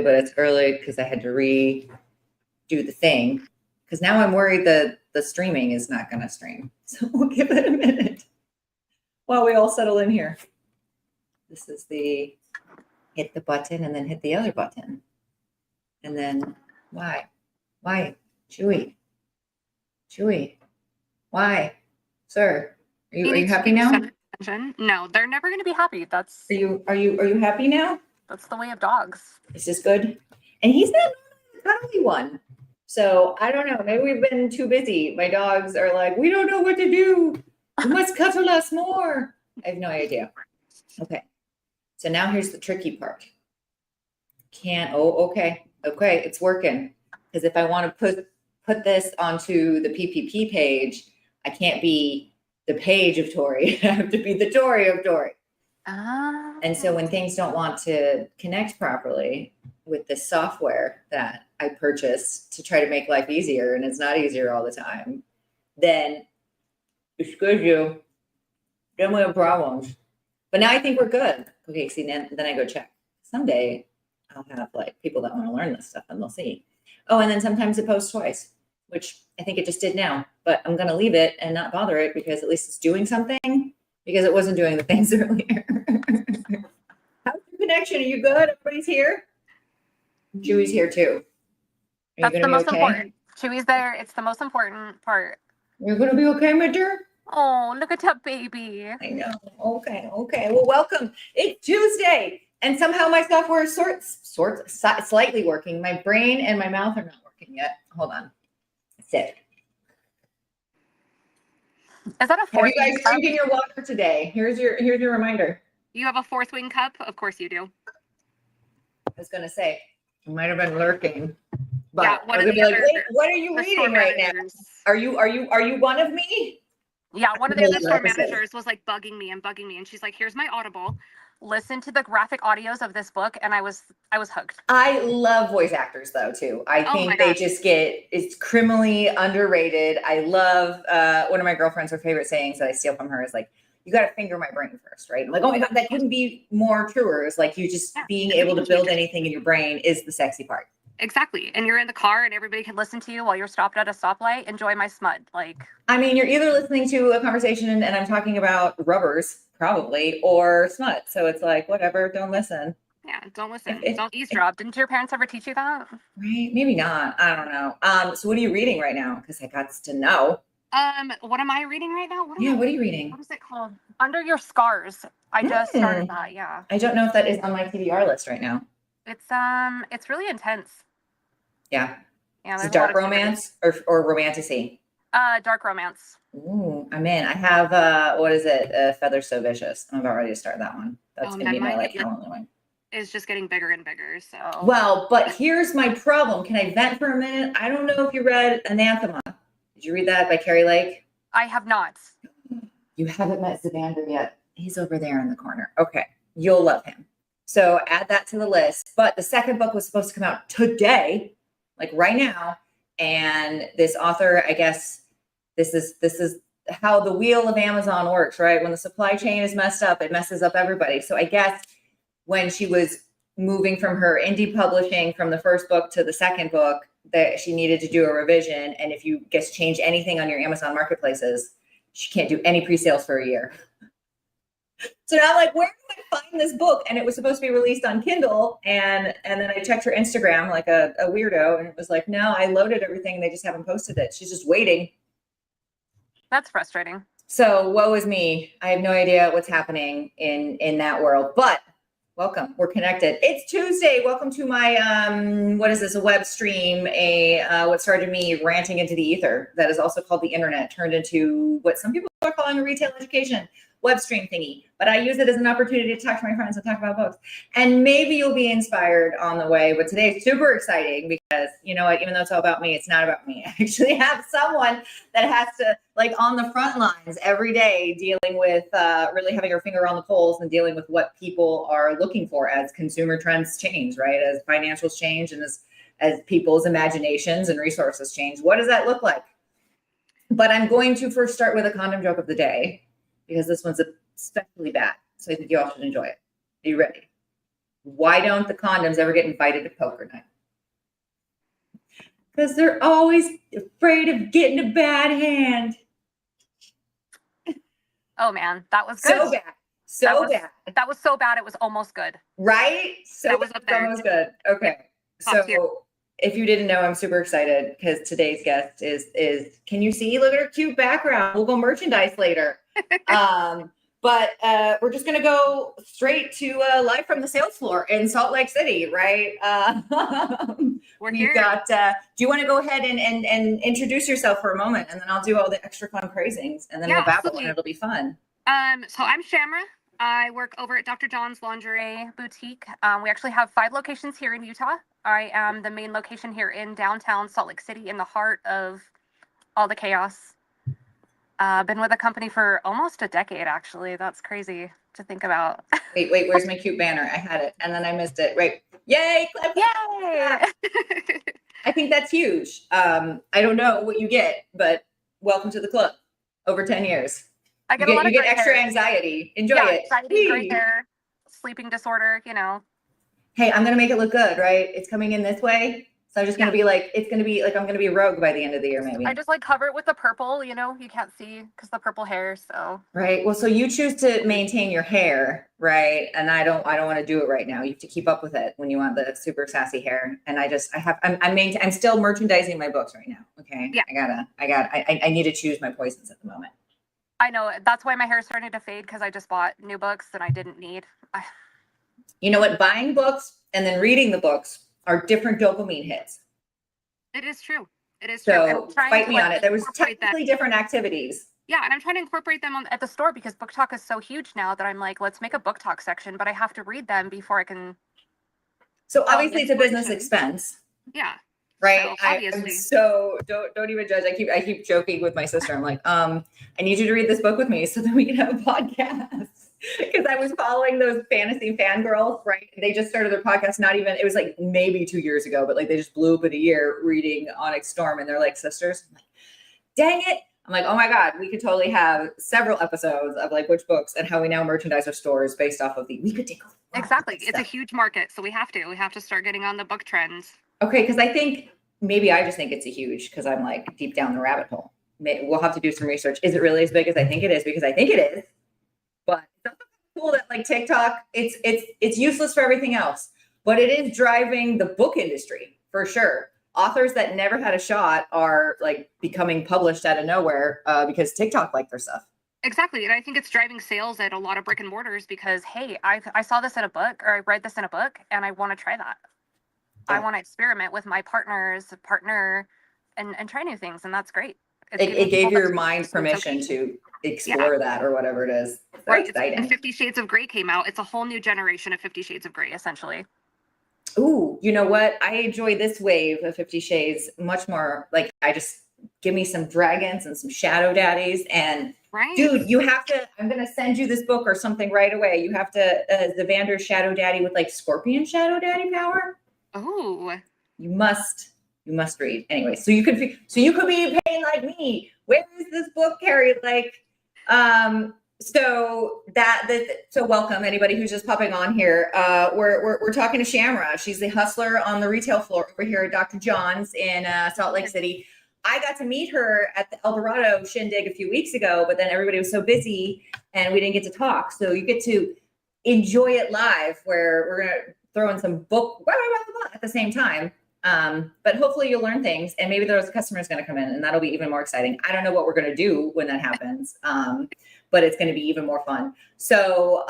but it's early because I had to redo the thing. Because now I'm worried that the streaming is not going to stream. So we'll give it a minute while we all settle in here. This is the hit the button and then hit the other button. And then why? Chewy, why? Sir, are you happy now? No, they're never going to be happy. That's Are you happy now? That's the way of dogs. Is this good? And he's not the cuddly one. So I don't know. Maybe we've been too busy. My dogs are like, we don't know what to do. You must cuddle us more. I have no idea. Okay. So now here's the tricky part. Okay. It's working. Because if I want to put this onto the PPP page, I can't be the page of Tori. I have to be the Tori of Tori. And so when things don't want to connect properly with this software that I purchased to try to make life easier, and it's not easier all the time, then excuse you, then we have problems. But now I think we're good. Okay, see, then I go check. Someday I'll have like people that want to learn this stuff and they'll see. Oh, and then sometimes it posts twice, which I think it just did now, but I'm going to leave it and not bother it because at least it's doing something, because it wasn't doing the things earlier. How's the connection? Are you good? Everybody's here? Chewy's here too. That's the most important. Chewy's there. It's the most important part. You're going to be okay, my dear? Oh, look at that baby. I know. Okay. Well, welcome. It's Tuesday, and somehow my software is slightly working. My brain and my mouth are not working yet. Hold on. Sit. Is that a fourth? Are you guys drinking your water today? Here's your reminder. You have a fourth wing cup? Of course you do. I was going to say, it might have been lurking. But yeah, I was gonna be like, wait, what are you reading right now? Are you one of me? Yeah, one of the other store managers was like bugging me, and she's like, "Here's my Audible. Listen to the graphic audios of this book," and I was hooked. I love voice actors though too. I think they just it's criminally underrated. I love one of my girlfriend's her favorite sayings that I steal from her is like, "You got to finger my brain first," right? I'm like, oh my god, that couldn't be more truer. It's like you just being able to build anything in your brain is the sexy part. Exactly. And you're in the car and everybody can listen to you while you're stopped at a stoplight. Enjoy my smut. Like, I mean, you're either listening to a conversation and I'm talking about rubbers probably, or smut. So it's like, whatever, don't listen. Yeah, don't listen. Don't eavesdrop. Didn't your parents ever teach you that? Right. Maybe not. I don't know. So what are you reading right now? Because I got to know. What am I reading right now? What are you reading? What is it called? Under Your Scars. I just started that, yeah. I don't know if that is on my TBR list right now. It's really intense. Yeah. Is it dark romance or romanticy? Dark romance. Ooh, I'm in. I have what is it? Feather So Vicious. I'm about ready to start that one. That's gonna be my only one. Is just getting bigger and bigger. So well, but here's my problem. Can I vent for a minute? I don't know if you read Anathema. Did you read that by Carrie Lake? I have not. You haven't met Zavander yet. He's over there in the corner. Okay. You'll love him. So add that to the list. But the second book was supposed to come out today, like right now. And this author, I guess this is how the wheel of Amazon works, right? When the supply chain is messed up, it messes up everybody. So I guess when she was moving from her indie publishing from the first book to the second book, that she needed to do a revision. And if you change anything on your Amazon marketplaces, she can't do any pre-sales for a year. So now I'm like, where do I find this book? And it was supposed to be released on Kindle. And then I checked her Instagram like a weirdo. And it was like, no, I loaded everything and they just haven't posted it. She's just waiting. That's frustrating. So woe is me. I have no idea what's happening in that world, but welcome. We're connected. It's Tuesday. Welcome to my, what is this? A web stream, what started me ranting into the ether that is also called the internet, turned into what some people are calling a retail education web stream thingy. But I use it as an opportunity to talk to my friends and talk about books. And maybe you'll be inspired on the way. But today is super exciting because, you know what, even though it's all about me, it's not about me. I actually have someone that has to, like, on the front lines every day dealing with really having her finger on the pulse and dealing with what people are looking for as consumer trends change, right? As financials change and as people's imaginations and resources change. What does that look like? But I'm going to first start with a condom joke of the day, because this one's especially bad. So I think you all should enjoy it. Are you ready? why don't the condoms ever get invited to poker night? Because they're always afraid of getting a bad hand. Oh man, that was good. So bad. So bad. That was so bad. It was almost good. Right? So that was up there. Almost good. Okay. So if you didn't know, I'm super excited because today's guest is can you see? Look at her cute background. We'll go merchandise later. But we're just gonna go straight to live from the sales floor in Salt Lake City, right? We're here. Do you want to go ahead and introduce yourself for a moment, and then I'll do all the extra fun crazings, and then we'll babble, and it'll be fun. So I'm Shamra. I work over at Dr. John's Lingerie Boutique. We actually have 5 locations here in Utah. I am the main location here in downtown Salt Lake City, in the heart of all the chaos. Been with the company for almost a decade, actually. That's crazy to think about. Wait, where's my cute banner? I had it, and then I missed it. Right. Yay! Clap, Yay! I think that's huge. I don't know what you get, but welcome to the club. Over 10 years. I get you get extra hair. Anxiety. Enjoy it. Anxiety, gray hair, sleeping disorder, you know. Hey, I'm going to make it look good, right? It's coming in this way. So I'm just going to be like, I'm going to be a rogue by the end of the year, maybe. I just cover it with the purple, you know, you can't see because the purple hair, so. Right. Well, so you choose to maintain your hair, right? And I don't want to do it right now. You have to keep up with it when you want the super sassy hair. And I'm still merchandising my books right now. Okay. Yeah. I need to choose my poisons at the moment. I know. That's why my hair is starting to fade, because I just bought new books that I didn't need. You know what? Buying books and then reading the books are different dopamine hits. It is true. It is true. So fight me on it. There was technically different activities. Yeah, and I'm trying to incorporate them at the store because Book Talk is so huge now that I'm like, let's make a Book Talk section, but I have to read them before I can. So obviously it's a business expense. Yeah. Right. So obviously. So don't even judge. I keep joking with my sister. I'm like, I need you to read this book with me so that we can have a podcast. Because I was following those fantasy fangirls, right? They just started their podcast. It was like maybe 2 years ago, but like they just blew up in a year reading Onyx Storm, and they're like sisters. I'm like, dang it. I'm like, oh my God, we could totally have several episodes of like which books and how we now merchandise our stores based off of we could take a exactly. It's a huge market, so we have to start getting on the book trends. Okay, because I think maybe I just think it's a huge because I'm like deep down the rabbit hole. We'll have to do some research. Is it really as big as I think it is? Because I think it is. But it's also cool that like TikTok, it's useless for everything else, but it is driving the book industry for sure. Authors that never had a shot are like becoming published out of nowhere because TikTok liked their stuff. Exactly. And I think it's driving sales at a lot of brick and mortars because, hey, I saw this in a book, or I read this in a book, and I want to try that. Yeah. I want to experiment with my partner and try new things. And that's great. It gave your mind permission to explore that or whatever it is. Right. And 50 Shades of Grey came out. It's a whole new generation of 50 Shades of Grey, essentially. Ooh, you know what? I enjoy this wave of 50 Shades much more. Like, give me some dragons and some shadow daddies. And dude, you have to, I'm going to send you this book or something right away. You have to, the Vander shadow daddy with like scorpion shadow daddy power. Oh, you must read anyway. So you could be paying like me. Where is this book, Carrie? Like, so welcome anybody who's just popping on here. We're talking to Shamra. She's the hustler on the retail floor over here at Dr. John's in Salt Lake City. I got to meet her at the Eldorado shindig a few weeks ago, but then everybody was so busy and we didn't get to talk. So you get to enjoy it live, where we're gonna throw in some book at the same time. But hopefully you'll learn things, and maybe there's a customer is going to come in, and that'll be even more exciting. I don't know what we're going to do when that happens, but it's going to be even more fun. So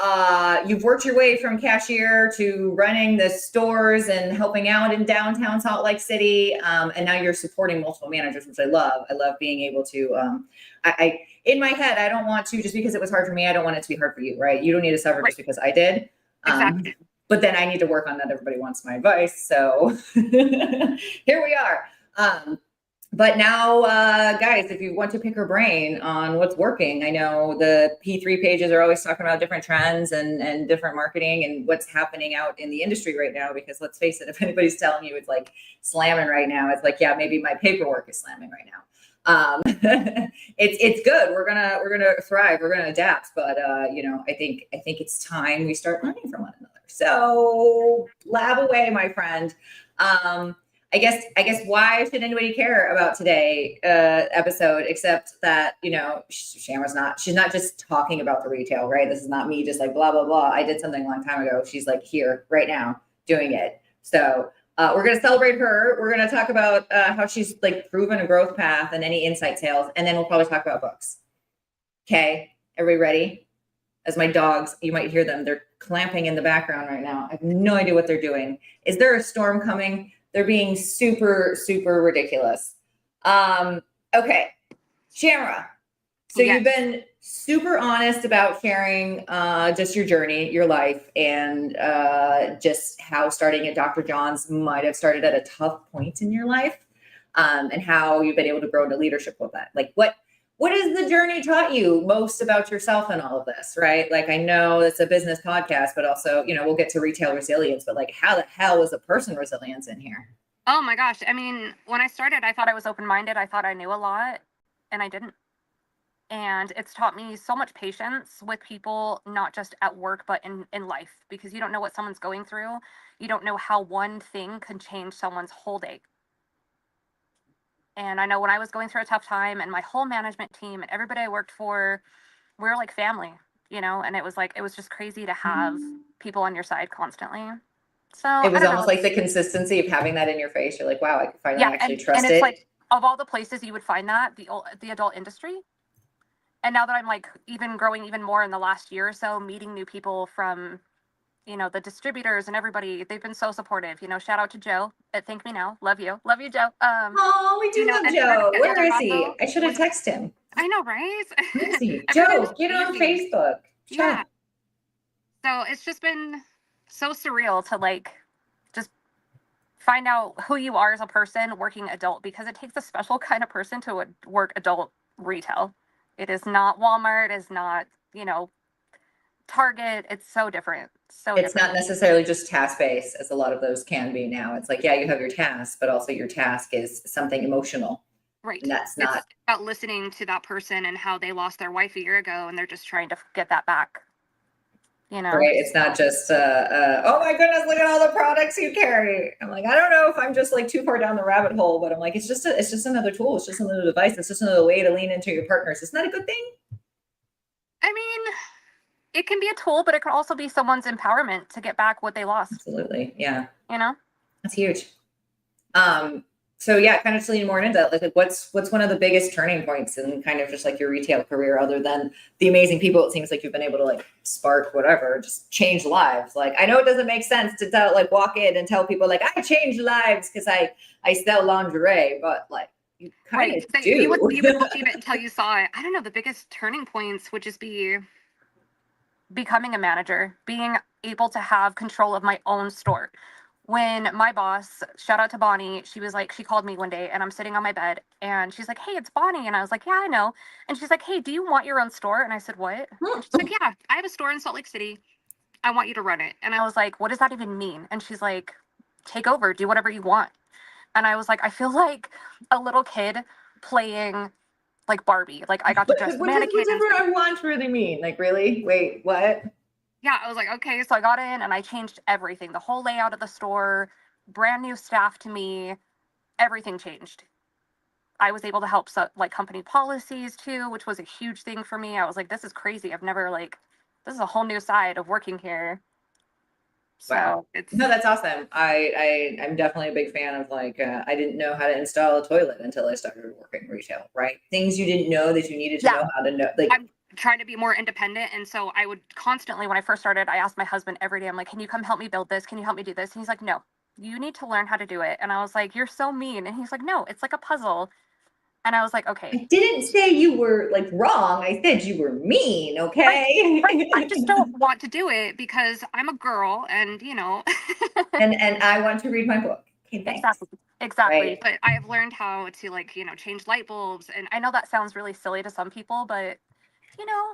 you've worked your way from cashier to running the stores and helping out in downtown Salt Lake City, and now you're supporting multiple managers, which I love. I love being able to. I in my head, I don't want to, just because it was hard for me, I don't want it to be hard for you, right? You don't need to suffer just because I did. Exactly. But then I need to work on that. Everybody wants my advice. So here we are. But now, guys, if you want to pick her brain on what's working, I know the P3 pages are always talking about different trends and different marketing and what's happening out in the industry right now, because let's face it, if anybody's telling you it's like slamming right now, it's like, yeah, maybe my paperwork is slamming right now. It's good. We're gonna thrive. We're gonna adapt. But I think it's time we start learning from one another. So lab away, my friend. I guess why should anybody care about today episode, except that, you know, she's not just talking about the retail, right? This is not me just like blah, blah, blah. I did something a long time ago. She's like here right now doing it. So we're going to celebrate her. We're going to talk about how she's like proven a growth path and any insight sales. And then we'll probably talk about books. Okay. Everybody ready? As my dogs, you might hear them. They're clamping in the background right now. I have no idea what they're doing. Is there a storm coming? They're being super, super ridiculous. Okay. Shamra. So yes. You've been super honest about sharing just your journey, your life, and just how starting at Dr. John's might have started at a tough point in your life, and how you've been able to grow into leadership with that. Like what has the journey taught you most about yourself in all of this, right? Like, I know it's a business podcast, but also, you know, we'll get to retail resilience, but like, how the hell is a person resilience in here? Oh my gosh. I mean, when I started, I thought I was open-minded. I thought I knew a lot, and I didn't. And it's taught me so much patience with people, not just at work, but in life, because you don't know what someone's going through. You don't know how one thing can change someone's whole day. And I know when I was going through a tough time, and my whole management team and everybody I worked for, we were like family, you know, and it was just crazy to have people on your side constantly. So it was almost like the consistency of having that in your face. You're like, wow, I can finally actually trust it. And it's like, of all the places you would find that, the adult industry. And now that I'm like even growing even more in the last year or so, meeting new people from, you know, the distributors and everybody, they've been so supportive. You know, shout out to Joe at Thank Me Now. Love you, Joe. Oh, we do love Joe. Where is he? I should have texted him. I know, right? Where is he? Joe, get on Facebook. Yeah. So it's just been so surreal to like just find out who you are as a person working adult, because it takes a special kind of person to work adult retail. It is not Walmart. It's not, you know, Target. It's so different. It's not necessarily just task-based, as a lot of those can be now. It's like, yeah, you have your task, but also your task is something emotional. Right. And that's not about listening to that person and how they lost their wife a year ago and they're just trying to get that back. You know, right? It's not just, oh my goodness, look at all the products you carry. I'm like, I don't know if I'm just like too far down the rabbit hole, but I'm like, it's just another tool. It's just another device. It's just another way to lean into your partners. It's not a good thing. I mean, it can be a tool, but it can also be someone's empowerment to get back what they lost. Absolutely. Yeah. You know, that's huge. So yeah, kind of just leaning more into that. Like what's one of the biggest turning points in kind of just like your retail career, other than the amazing people it seems like you've been able to like spark, whatever, just change lives. Like, I know it doesn't make sense to walk in and tell people like, I changed lives because I sell lingerie, but like, you kind of do. You wouldn't believe it until you saw it. I don't know. The biggest turning points would just be becoming a manager, being able to have control of my own store. When my boss, shout out to Bonnie, she called me one day and I'm sitting on my bed and she's like, hey, it's Bonnie. And I was like, yeah, I know. And she's like, hey, do you want your own store? And I said, what? And she's like, yeah, I have a store in Salt Lake City. I want you to run it. And I was like, what does that even mean? And she's like, take over, do whatever you want. And I was like, I feel like a little kid playing like Barbie. Like, I got to dress mannequins. What does I want really mean? Like, really? Wait, what? Yeah, I was like, okay. So I got in and I changed everything. The whole layout of the store, brand new staff to me, everything changed. I was able to help like company policies too, which was a huge thing for me. I was like, this is crazy. I've never this is a whole new side of working here. So wow. No, that's awesome. I'm definitely a big fan of like, I didn't know how to install a toilet until I started working retail, right? Things you didn't know that you needed to know how to know. Like, I'm trying to be more independent. And so I would constantly, when I first started, I asked my husband every day, I'm like, can you come help me build this? Can you help me do this? And he's like, no, you need to learn how to do it. And I was like, you're so mean. And he's like, no, it's like a puzzle. And I was like, okay. I didn't say you were like wrong. I said you were mean. Okay. I just don't want to do it because I'm a girl and, you know, and I want to read my book. Okay, exactly. Right. But I've learned how to like, you know, change light bulbs. And I know that sounds really silly to some people, but you know,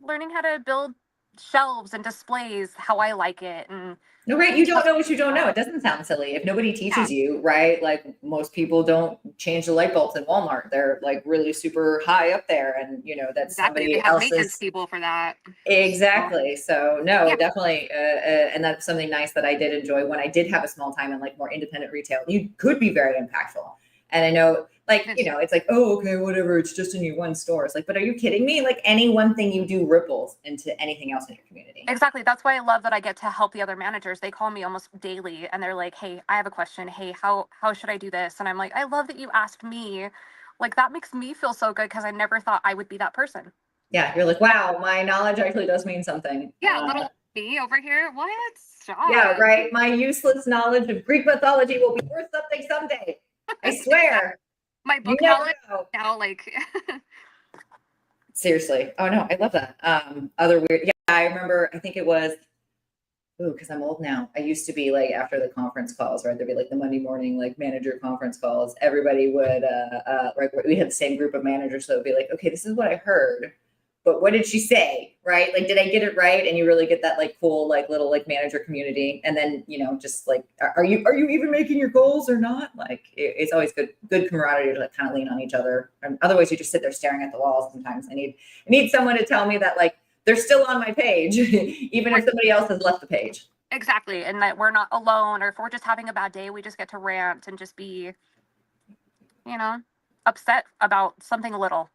learning how to build shelves and displays how I like it. And No, right. You don't know what you don't know. It doesn't sound silly. If nobody teaches you, right? Like most people don't change the light bulbs in Walmart. They're like really super high up there. And you know, that's Exactly. They somebody have maintenance else's. people for that. Exactly. So no, Yeah. definitely. And that's something nice that I did enjoy when I did have a small time and like more independent retail. You could be very impactful. And I know, like, you know, it's like, oh, okay, whatever. It's just in your one store. It's like, but are you kidding me? Like any one thing you do ripples into anything else in your community. Exactly. That's why I love that I get to help the other managers. They call me almost daily and they're like, hey, I have a question. Hey, how should I do this? And I'm like, I love that you asked me. Like that makes me feel so good because I never thought I would be that person. Yeah. You're like, wow, my knowledge actually does mean something. Yeah, little me over here. What? Stop. Yeah, right. My useless knowledge of Greek mythology will be worth something someday. I swear. My book you never knowledge know. now, like Seriously. Oh no, I love that. Other weird. Yeah, I remember. I think it was. Ooh, because I'm old now. I used to be like after the conference calls, right? There'd be like the Monday morning like manager conference calls. Everybody would like we had the same group of managers, so it'd be like, okay, this is what I heard, but what did she say? Right? Like, did I get it right? And you really get that like cool, like little like manager community. And then, you know, just like, are you even making your goals or not? Like it's always good camaraderie to like kind of lean on each other. And otherwise you just sit there staring at the walls sometimes. I need someone to tell me that like they're still on my page, even if somebody else has left the page. Exactly. And that we're not alone, or if we're just having a bad day, we just get to rant and just be, you know, upset about something little.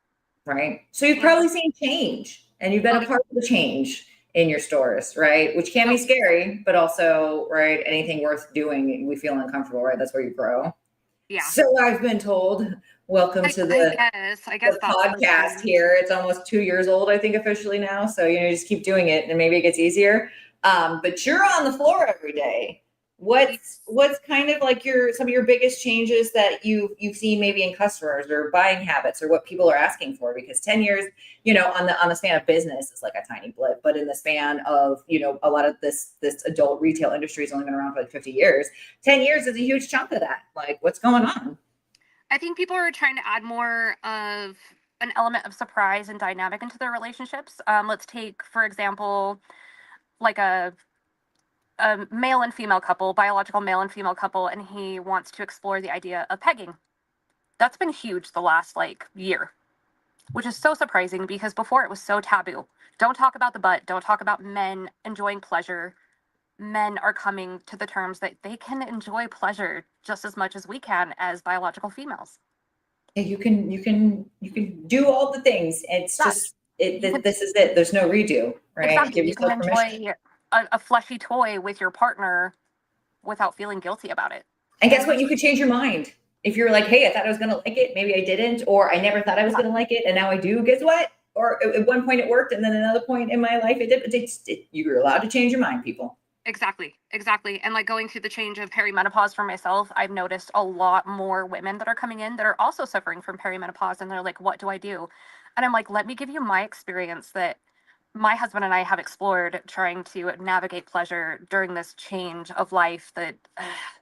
Right. So you've probably seen change and you've been a part of the change in your stores, right? Which can be scary, but also, right, anything worth doing, we feel uncomfortable, right? That's where you grow. Yeah. So I've been told. Welcome to the podcast here. It's almost 2 years old, I think, officially now. So, you know, you just keep doing it and maybe it gets easier. But you're on the floor every day. What's kind of like some of your biggest changes that you've seen maybe in customers or buying habits or what people are asking for? Because 10 years, you know, on the span of business is like a tiny blip, but in the span of, you know, a lot of this adult retail industry has only been around for like 50 years. 10 years is a huge chunk of that. Like, what's going on? I think people are trying to add more of an element of surprise and dynamic into their relationships. Let's take, for example, like a male and female couple, biological male and female couple, and he wants to explore the idea of pegging. That's been huge the last like year, which is so surprising because before it was so taboo. Don't talk about the butt. Don't talk about men enjoying pleasure. Men are coming to the terms that they can enjoy pleasure just as much as we can as biological females. Yeah, you can do all the things. It's just this is it. There's no redo, right? Exactly. Give you can enjoy a fleshy toy with your partner without feeling guilty about it. And guess what? You could change your mind. If you're like, hey, I thought I was going to like it. Maybe I didn't, or I never thought I was going to like it. And now I do. Guess what? Or at one point it worked. And then another point in my life, it did. You're allowed to change your mind, people. Exactly. And like going through the change of perimenopause for myself, I've noticed a lot more women that are coming in that are also suffering from perimenopause. And they're like, what do I do? And I'm like, let me give you my experience that my husband and I have explored trying to navigate pleasure during this change of life that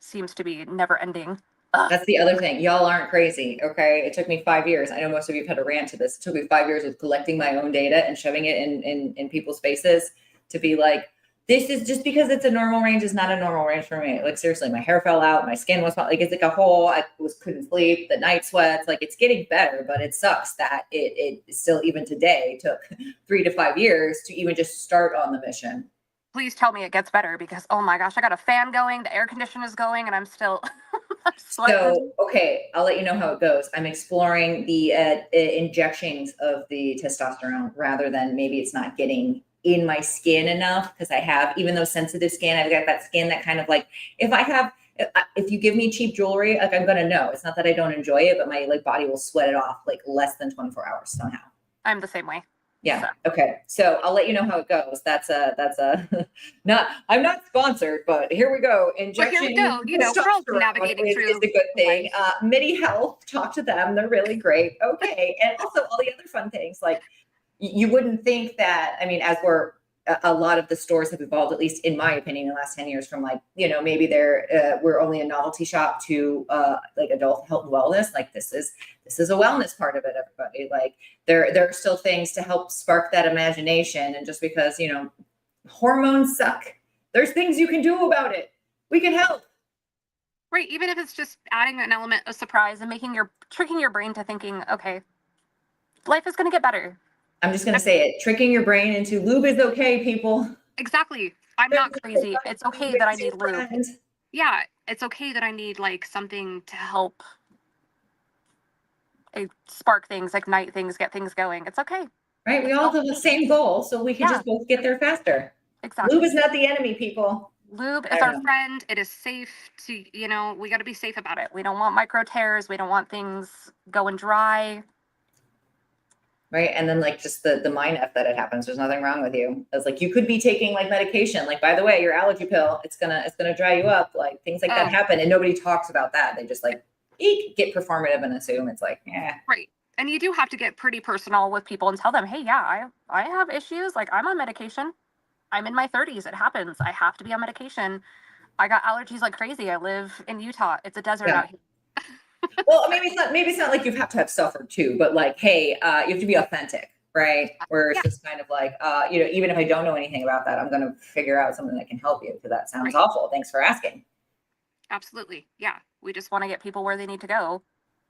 seems to be never ending. That's the other thing. Y'all aren't crazy. Okay. It took me 5 years. I know most of you have had a rant to this. It took me 5 years of collecting my own data and shoving it in people's faces to be like, this is just because it's a normal range is not a normal range for me. Like seriously, my hair fell out, my skin was like, it's like a whole, couldn't sleep, the night sweats, like it's getting better, but it sucks that it still even today took 3 to 5 years to even just start on the mission. Please tell me it gets better because, oh my gosh, I got a fan going, the air conditioner is going, and I'm still So, okay, I'll let you know how it goes. I'm exploring the injections of the testosterone rather than maybe it's not getting in my skin enough because I have, even though sensitive skin, I've got that skin that kind of like, if you give me cheap jewelry, like I'm going to know. It's not that I don't enjoy it, but my like body will sweat it off like less than 24 hours somehow. I'm the same way. Yeah. So. Okay. So I'll let you know how it goes. That's I'm not sponsored, but here we go. Injection. Well, here we go. You know, we're all navigating through. Is a good thing. MIDI Health, talk to them. They're really great. Okay. And also all the other fun things like you wouldn't think that, I mean, as a lot of the stores have evolved, at least in my opinion, in the last 10 years from like, you know, maybe we're only a novelty shop to like adult health and wellness. Like this is a wellness part of it, everybody. Like there are still things to help spark that imagination. And just because, you know, hormones suck There's things you can do about it. We can help. Right. Even if it's just adding an element of surprise and tricking your brain to thinking, okay, life is going to get better. I'm just going to say it. Tricking your brain into lube is okay, people. Exactly. I'm not crazy. It's okay that I need lube. Yeah. It's okay that I need like something to help spark things, ignite things, get things going. It's okay. Right. We all have the same goal. So we can just both get there faster. Exactly. Lube is not the enemy, people. Lube is our friend. It is safe to, we got to be safe about it. We don't want micro tears. We don't want things going dry. Right. And then like just the mind F that it happens. There's nothing wrong with you. It's like, you could be taking like medication. Like, by the way, your allergy pill, it's gonna dry you up. Like things like that happen. And nobody talks about that. They just like get performative and assume it's like, yeah. Right. And you do have to get pretty personal with people and tell them, hey, yeah, I have issues. Like I'm on medication. I'm in my 30s. It happens. I have to be on medication. I got allergies like crazy. I live in Utah. It's a desert out here. Well, maybe it's not like you have to have suffered too, but like, hey, you have to be authentic, right? Where it's just kind of like, even if I don't know anything about that, I'm going to figure out something that can help you, because that sounds awful. Thanks for asking. Absolutely. Yeah. We just want to get people where they need to go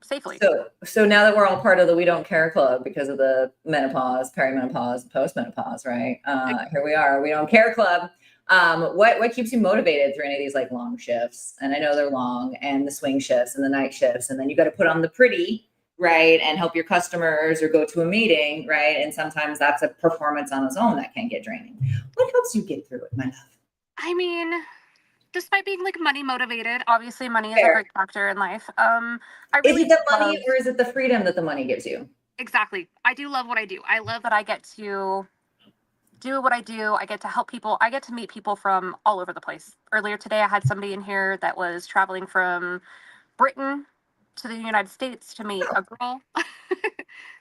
safely. So now that we're all part of the We Don't Care Club because of the menopause, perimenopause, postmenopause, right? Here we are, We Don't Care Club. What keeps you motivated through any of these like long shifts? And I know they're long, and the swing shifts and the night shifts, and then you got to put on the pretty, right? And help your customers or go to a meeting, right? And sometimes that's a performance on its own that can get draining. What helps you get through it, my love? I mean, despite being like money motivated, obviously money is a great factor in life. Is it the money or is it the freedom that the money gives you? Exactly. I do love what I do. I love that I get to do what I do. I get to help people. I get to meet people from all over the place. Earlier today, I had somebody in here that was traveling from Britain to the United States to meet a girl.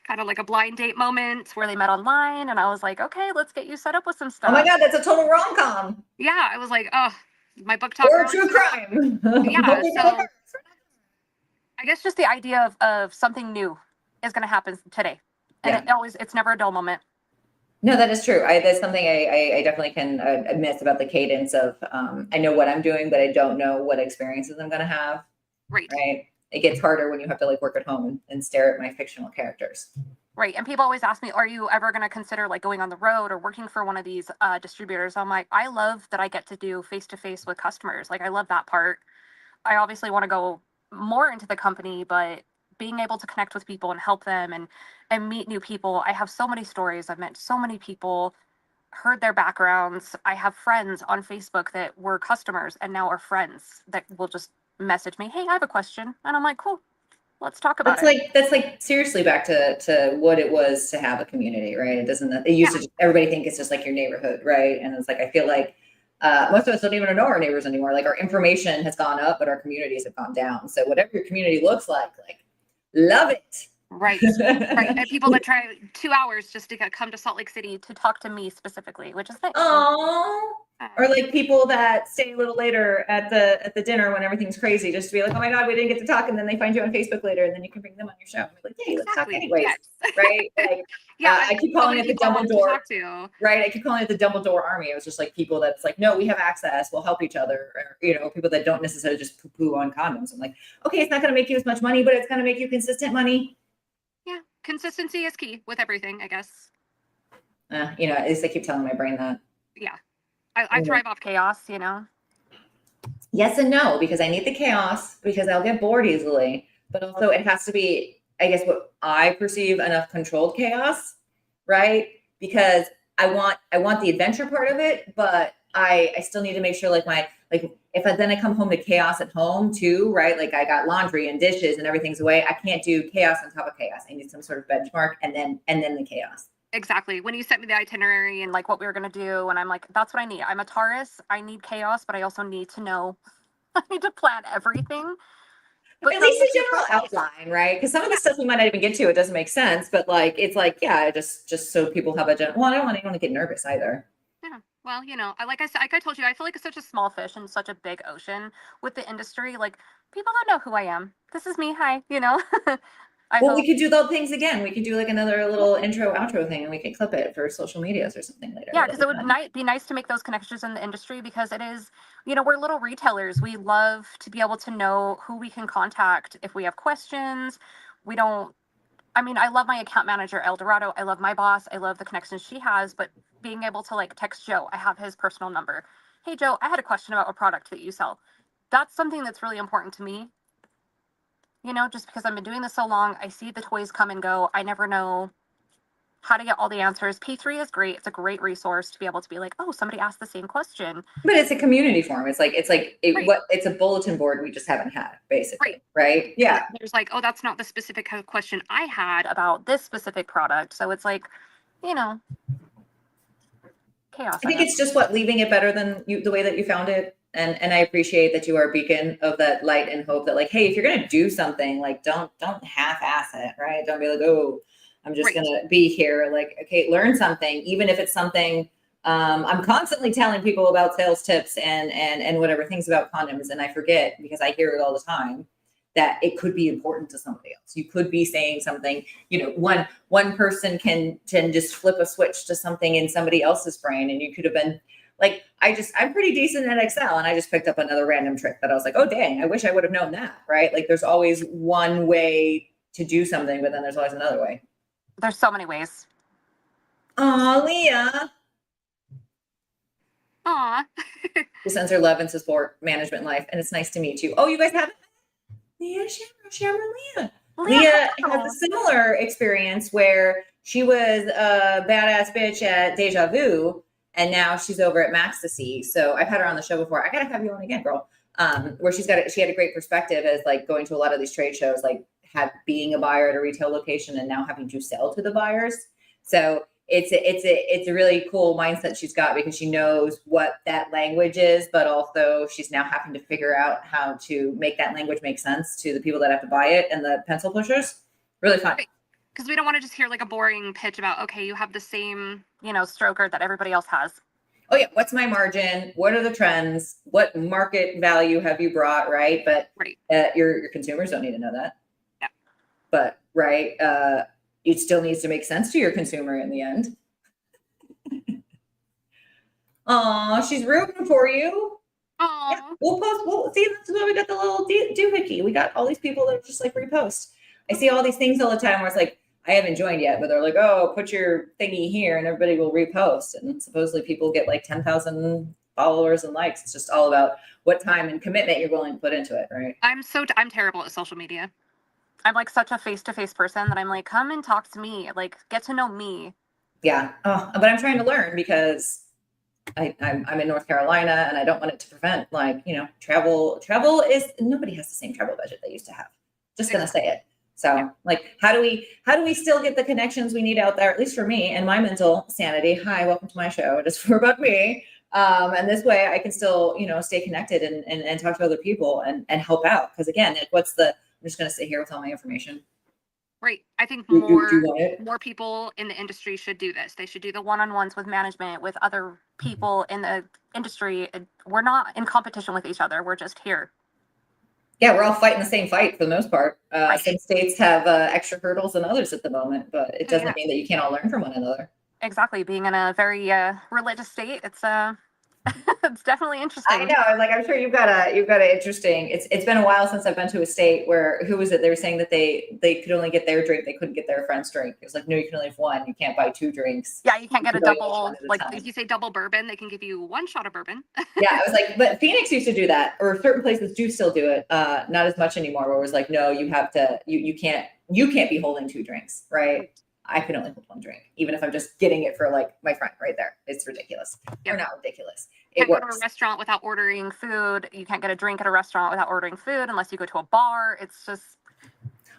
Kind of like a blind date moment where they met online. And I was like, okay, let's get you set up with some stuff. Oh my God, that's a total rom-com. Yeah. I was like, oh, my book talk. Or true crime. Yeah. So I guess just the idea of something new is going to happen today. And it's never a dull moment. No, that is true. That's something I definitely can admit about the cadence of, I know what I'm doing, but I don't know what experiences I'm going to have. Right. It gets harder when you have to like work at home and stare at my fictional characters. Right. And people always ask me, are you ever going to consider like going on the road or working for one of these distributors? I'm like, I love that I get to do face-to-face with customers. Like, I love that part. I obviously want to go more into the company, but being able to connect with people and help them and meet new people. I have so many stories. I've met so many people, heard their backgrounds. I have friends on Facebook that were customers and now are friends that will just message me, hey, I have a question. And I'm like, cool. Let's talk about it. That's like seriously back to what it was to have a community, right? It used to, everybody think it's just like your neighborhood, right? And it's like, I feel like most of us don't even know our neighbors anymore. Like, our information has gone up, but our communities have gone down. So whatever your community looks like love it. Right. Right. And people that try 2 hours just to come to Salt Lake City to talk to me specifically, which is nice. Oh. Or like people that stay a little later at the dinner when everything's crazy, just to be like, oh my God, we didn't get to talk. And then they find you on Facebook later, and then you can bring them on your show. And be like, hey, let's talk anyways. Yes. Right? Like, I keep calling it the Dumbledore. Right. I keep calling it the Dumbledore army. It was just like people that's like, no, we have access. We'll help each other. Or, people that don't necessarily just poo-poo on condoms. I'm like, okay, it's not going to make you as much money, but it's going to make you consistent money. Yeah. Consistency is key with everything, I guess. At least I keep telling my brain that. Yeah. I thrive off chaos, Yes and no, because I need the chaos, because I'll get bored easily. But also it has to be, I guess, what I perceive enough controlled chaos, right? Because I want the adventure part of it, but I still need to make sure if I come home to chaos at home too, right? Like, I got laundry and dishes and everything's away. I can't do chaos on top of chaos. I need some sort of benchmark and then the chaos. Exactly. When you sent me the itinerary and like what we were going to do, and I'm like, that's what I need. I'm a Taurus. I need chaos, but I also need to know, I need to plan everything. But at least a general outline, right? Because some of the stuff we might not even get to, it doesn't make sense. But just so people have a general. Well, I don't want anyone to get nervous either. Yeah. Well, like I told you, I feel like it's such a small fish in such a big ocean with the industry. Like, people don't know who I am. This is me. Hi. Well, we could do those things again. We could do like another little intro outro thing and we could clip it for social medias or something later. Yeah, because it would be nice to make those connections in the industry, because it is, we're little retailers. We love to be able to know who we can contact if we have questions. We don't, I love my account manager, Eldorado. I love my boss. I love the connections she has, but being able to like text Joe, I have his personal number. Hey, Joe, I had a question about a product that you sell. That's something that's really important to me. Just because I've been doing this so long, I see the toys come and go. I never know how to get all the answers. P3 is great. It's a great resource to be able to be like, oh, somebody asked the same question. But it's a community forum. It's like right. It's a bulletin board we just haven't had, basically. Right? Yeah. There's like, oh, that's not the specific question I had about this specific product. So it's like, chaos. I think it's just leaving it better than the way that you found it. And I appreciate that you are a beacon of that light and hope that like, hey, if you're going to do something, like don't half-ass it, right? Don't be like, oh, I'm just going to be here. Like, okay, learn something, even if it's something. I'm constantly telling people about sales tips and whatever things about condoms. And I forget, because I hear it all the time, that it could be important to somebody else. You could be saying something, one person can just flip a switch to something in somebody else's brain. And you could have been like, I'm pretty decent at Excel, and I just picked up another random trick that I was like, oh, dang, I wish I would have known that, right? Like there's always one way to do something, but then there's always another way. There's so many ways. Aw, Leah. Aw. Who sends her love and support, management life, and it's nice to meet you. Oh, you guys haven't? Leah, Leah. Leah has a similar experience where she was a badass bitch at Deja Vu, and now she's over at Maxtasy. So I've had her on the show before. I gotta have you on again, girl. Where she had a great perspective as like going to a lot of these trade shows, like being a buyer at a retail location and now having to sell to the buyers. So it's a really cool mindset she's got, because she knows what that language is, but also she's now having to figure out how to make that language make sense to the people that have to buy it and the pencil pushers. Really fun. Because we don't want to just hear like a boring pitch about, okay, you have the same, stroker that everybody else has. Oh yeah, what's my margin? What are the trends? What market value have you brought, right? But your consumers don't need to know that. Yeah. But it still needs to make sense to your consumer in the end. Aw, she's rooting for you. Aw. Yeah, we'll see, that's why we got the little doohickey. We got all these people that just like repost. I see all these things all the time where it's like, I haven't joined yet, but they're like, oh, put your thingy here and everybody will repost. And supposedly people get like 10,000 followers and likes. It's just all about what time and commitment you're willing to put into it, right? I'm terrible at social media. I'm like such a face-to-face person that I'm like, come and talk to me, like get to know me. Yeah. Oh, but I'm trying to learn, because I'm in North Carolina and I don't want it to prevent travel. Travel is, nobody has the same travel budget they used to have. Just going to say it. So like, how do we still get the connections we need out there, at least for me and my mental sanity? Hi, welcome to my show. It is for about me. And this way I can still, stay connected and talk to other people and help out. Cause again, like I'm just going to sit here with all my information. Right. I think more people in the industry should do this. They should do the one-on-ones with management, with other people in the industry. We're not in competition with each other. We're just here. Yeah, we're all fighting the same fight for the most part. Some states have extra hurdles than others at the moment, but it doesn't mean that you can't all learn from one another. Exactly. Being in a very religious state, it's it's definitely interesting. I know. I'm sure you've got a interesting. It's been a while since I've been to a state where, who was it? They were saying that they could only get their drink. They couldn't get their friend's drink. It was like, no, you can only have one. You can't buy two drinks. Yeah, you can't get a double. Like if you say double bourbon, they can give you one shot of bourbon. Yeah, I was like, but Phoenix used to do that, or certain places do still do it. Not as much anymore. Where it was like, no, you have to. You can't be holding two drinks, right? I can only hold one drink, even if I'm just getting it for like my friend right there. It's ridiculous. Yep. Or not ridiculous. You can't go to a restaurant without ordering food. You can't get a drink at a restaurant without ordering food unless you go to a bar. It's just.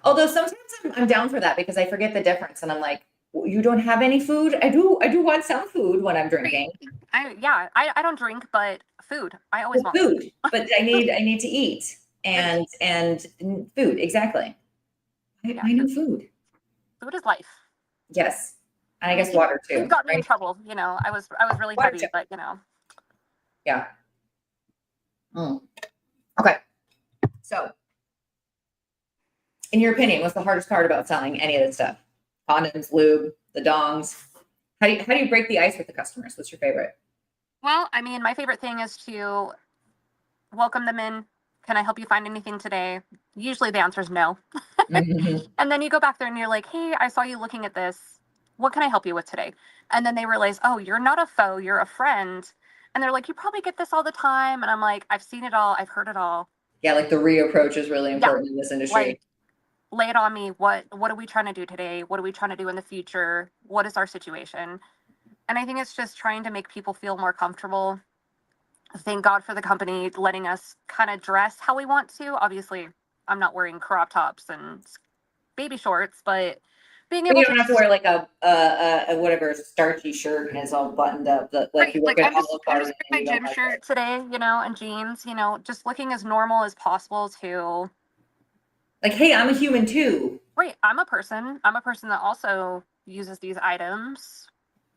Although sometimes I'm down for that, because I forget the difference and I'm like, well, you don't have any food? I do want some food when I'm drinking. I don't drink, but food. I always want food. But I need to eat and food. Exactly. I need food. Food is life. Yes. And I guess water too. You've got me in trouble. I was really heavy, but Yeah. Okay. So in your opinion, what's the hardest part about selling any of this stuff? Condoms, lube, the dongs. How do you break the ice with the customers? What's your favorite? Well, I mean, my favorite thing is to welcome them in. Can I help you find anything today? Usually the answer is no. Mm-hmm. And then you go back there and you're like, hey, I saw you looking at this. What can I help you with today? And then they realize, oh, you're not a foe, you're a friend. And they're like, you probably get this all the time. And I'm like, I've seen it all. I've heard it all. Yeah, like the reapproach is really Yeah, important in this industry. like, lay it on me. What are we trying to do today? What are we trying to do in the future? What is our situation? And I think it's just trying to make people feel more comfortable. Thank God for the company letting us kind of dress how we want to. Obviously, I'm not wearing crop tops and baby shorts, but being But able you to don't have to wear like a whatever starchy shirt and it's all buttoned up. That like right, you work like at I'm just Olive I'm Garden just and wearing you my don't gym like shirt it. today, and jeans, just looking as normal as possible to Like, hey, I'm a human too. right. I'm a person. I'm a person that also uses these items.